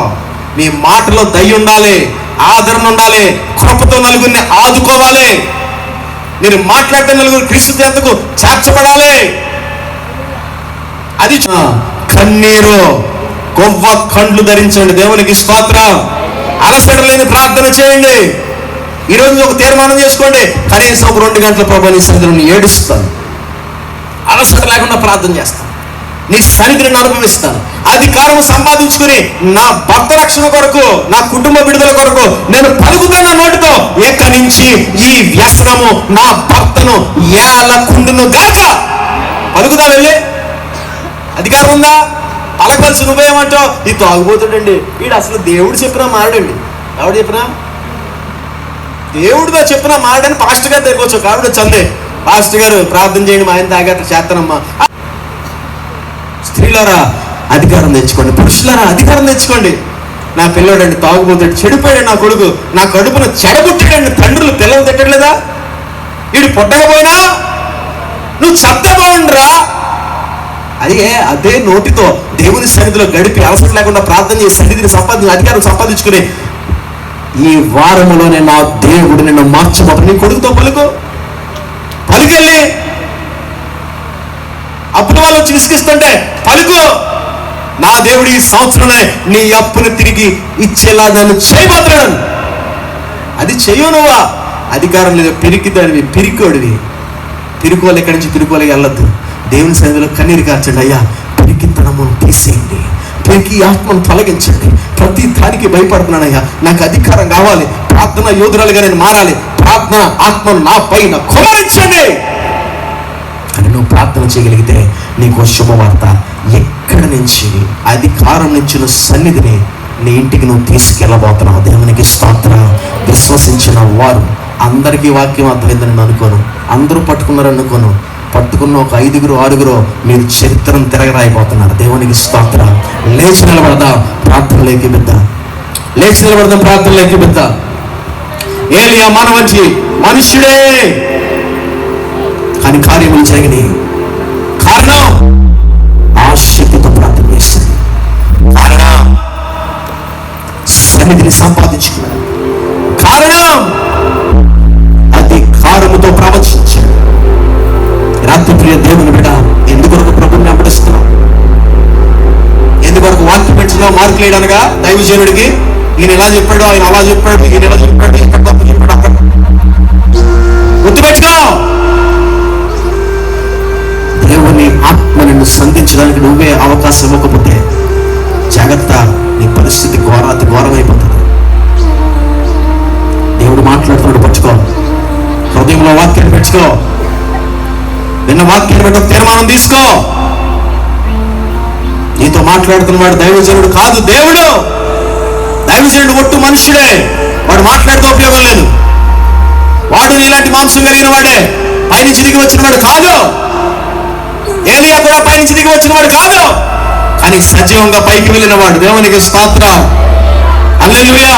Speaker 2: మీ మాటలో దయ ఉండాలి, ఆదరణ ఉండాలి, కృపతో నలుగురిని ఆదుకోవాలి. మీరు మాట్లాడితే నలుగురు క్రీస్తు చెంతకు చేర్చబడాలి. అది కన్నీరు, కొవ్వ కండ్లు ధరించండి. దేవునికి స్తోత్రం. అలసట లేని ప్రార్థన చేయండి. ఈరోజు ఒక తీర్మానం చేసుకోండి, కనీసం ఒక 2 గంటల ప్రభుని సన్నిధిని ఏడుస్తాను, అలసట లేకుండా ప్రార్థన చేస్తాను, నీ సన్నిధిని అనుభవిస్తాను, అధికారం సంపాదించుకుని నా భర్త రక్షణ కొరకు, నా కుటుంబ విడుదల కొరకు నేను పలుకుతున్న నోటితో ఎక్కడి నుంచి ఈ వ్యసనము నా భర్తను ఏలకుండును గాక. పలుకుదా వెళ్ళి? అధికారం ఉందా? పలకవలసి నువ్వేమంటావు? ఈ తాగుబోతుడండి, వీడు అసలు దేవుడు చెప్పినా మారడండి. ఎవడు చెప్పినా? దేవుడిగా చెప్పినా మారడని పాస్టర్ గారు దగ్గరకు వచ్చావు. కాబట్టి చందే పాస్టర్ గారు ప్రార్థన చేయండి, మా ఆయన తాగట్టు చేస్తానమ్మా. స్త్రీలారా అధికారం తెచ్చుకోండి, పురుషులారా అధికారం తెచ్చుకోండి. నా పిల్లడండి తాగుబోతాడు, చెడిపోయాడు నా కొడుకు, నా కడుపును చెడబుట్టాడండి. తండ్రులు పిల్లలు తిట్టలేదా? వీడు పుట్టకపోయినా నువ్వు చెత్తపోండ్రా. అదే నోటితో దేవుని సన్నిధిలో గడిపి అలసట లేకుండా ప్రార్థన చేసి సన్నిధిని అధికారం సంపాదించుకుని ఈ వారములోనే నా దేవుడు నిన్ను మార్చబోతాడు. నీ కొడుకుతో పలుకెళ్ళి అప్పుల వాళ్ళు వచ్చి విసిగిస్తుంటే పలుకు, నా దేవుడు ఈ సంవత్సరమే నీ అప్పును తిరిగి ఇచ్చేలా నన్ను చేయబోతున్నాడు. అది చెయ్యు నువ్వా? అధికారం లేదు, పిరికిదానివి, పిరుకోలు ఎక్కడి నుంచి పిరుకోలకి వెళ్ళొద్దు. దేవుని సన్నిధిలో కన్నీరు కార్చండి. అయ్యా పిరికితనమును తీసేయండి, పిరికి ఆత్మను తొలగించండి. ప్రతి దానికి భయపడుతున్నానయ్యా, నాకు అధికారం కావాలి, ప్రార్థన యోధురాలుగా నేను మారాలి, ప్రార్థన ఆత్మను నా పైన కుమరించండి అని నువ్వు ప్రార్థన చేయగలిగితే నీకు శుభవార్త. ఎక్కడి నుంచి అధికారం నుంచి సన్నిధిని నీ ఇంటికి నువ్వు తీసుకెళ్ళబోతున్నావు. దేవునికి స్తోత్రం. విశ్వసించిన వారు అందరికీ వాక్యం అర్థమైందని అనుకోను, అందరూ పట్టుకున్నారనుకోను, పట్టుకున్న ఒక 5గురు 6గురు మీరు చరిత్రను తిరగరాయిపోతున్నారు. దేవునికి స్తోత్రం. లేచి నిలబడదాం, ప్రార్థనలోకి బిద్దాం. ప్రార్థనలోకి బిద్దాం. ఏలియా మానవంచి మనుష్యుడే, కానీ కార్యములు జరిగినాయి. కారణం ఆశక్తితో ప్రార్థన చేశాడు, కారణం సన్నిధిని సంపాదించుకున్నాడు, కారణం అధికారముతో ప్రవచించాడు. రాత్రి ప్రియ దేవుని బిడ్డ, ఎందుకొరకు ప్రభుని వెంబడిస్తున్నావు? ఎందుకొరకు మార్కులు వేయడానిగా దైవజనుడికి ఈయన ఇలా చెప్పాడు, ఆయన అలా చెప్పాడు, ఈయన ఇలా చెప్పాడు, ఇక్కడ తప్పు చెప్పాడు, అక్కడ గుర్తుపెట్టుకో. దేవుని ఆత్మ నిన్ను సంధించడానికి నువ్వే అవకాశం ఇవ్వకపోతే జాగ్రత్త, నీ పరిస్థితి ఘోరాతి ఘోరమైపోతుంది. దేవుడు మాట్లాడుతున్నాడు, పట్టుకో. హృదయంలో వాక్యాన్ని పెంచుకో. విన్న వాక్యాన్ని బట్టి తీర్మానం తీసుకో. నీతో మాట్లాడుతున్నవాడు దైవజనుడు కాదు, దేవుడు. దైవజనుడు ఒట్టు మనుషుడే, వాడు మాట్లాడితే ఉపయోగం లేదు. వాడు నీలాంటి మాంసం కలిగిన వాడే, పైనుంచి దిగి వచ్చిన వాడు కాదు. ఏలియా కూడా పైనుంచి దిగి వచ్చిన వాడు కాదు, కానీ సజీవంగా పైకి వెళ్ళిన వాడు. దేవునికి స్తోత్రం, హల్లెలూయా.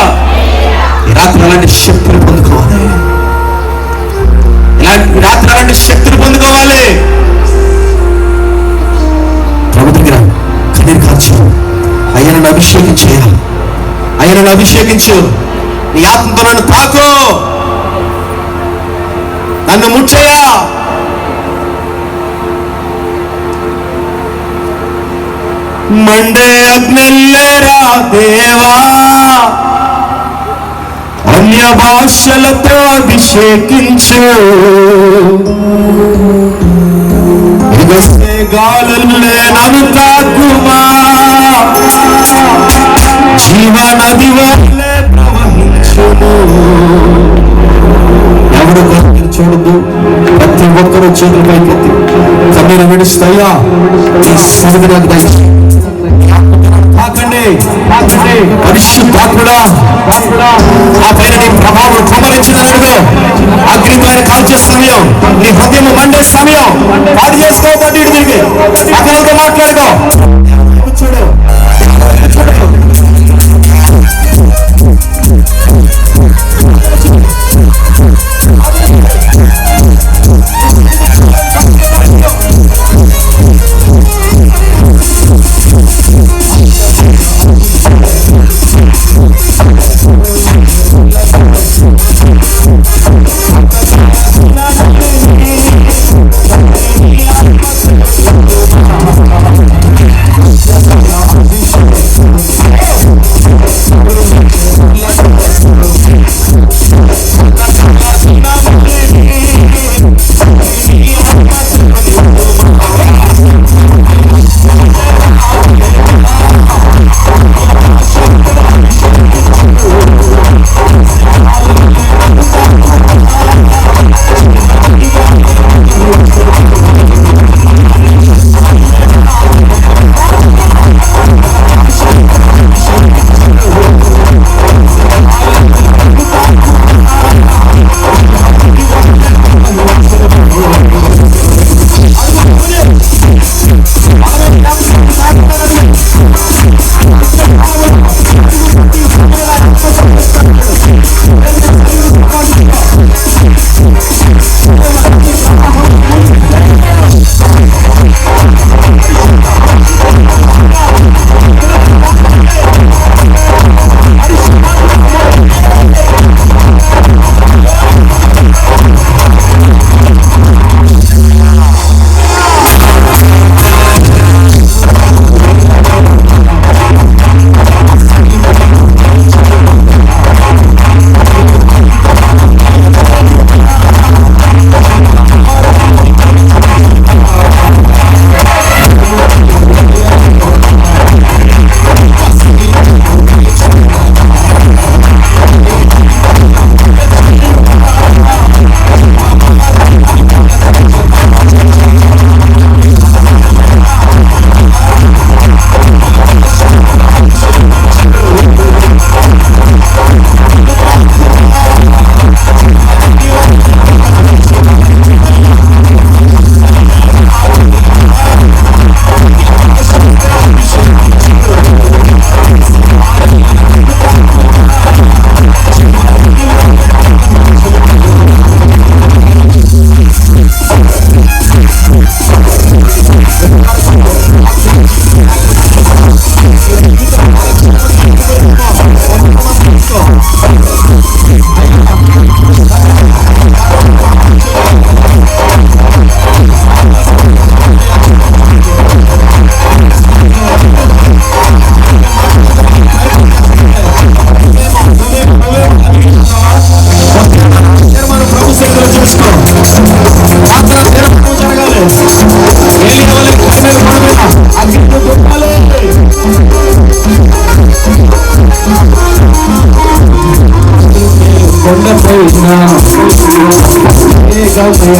Speaker 2: ఈ రాత్రి అలాంటి శక్తులు పొందుకోవాలి. ఈ రాత్రి అలాంటి శక్తులు పొందుకోవాలి. ప్రభు దగ్గర కన్నీరు కార్చు, ఆయనను అభిషేకించేయాలి. ఆయనను అభిషేకించు. నీ ఆత్మతో నన్ను తాకు, నన్ను ముట్టయ్యా. మండే అగ్నిల్లేరా దేవా, అన్య భాషలతో అభిషేకించు. ఎగసే గాలులే నన్ను తాకుమా, జీవనది వల్లే ప్రవహించును. ఎవరు కోరికలు చూడద్దు, ప్రతి ఒక్కరూ చేతులు పైకెత్తి కన్నీరు విడుస్తాయా. ఈ సన్నిధి నాకు దయచేయి. పరిశుద్ధాత్ముడా, ఆ పైన నీ ప్రభావం కుమరించిందని అడుగు. అగ్ని పైన కాల్చే సమయం, నీ హృదయం మండే సమయం. పాడు చేసుకోబట్టి ఇటు తిరిగి అతనితో మాట్లాడుకో. చూడు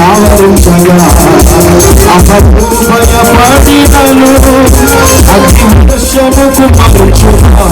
Speaker 4: ఆవరించగా అహము భయపడినను అగ్ని వర్షముకు మలుచుగా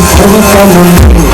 Speaker 4: పర్వతము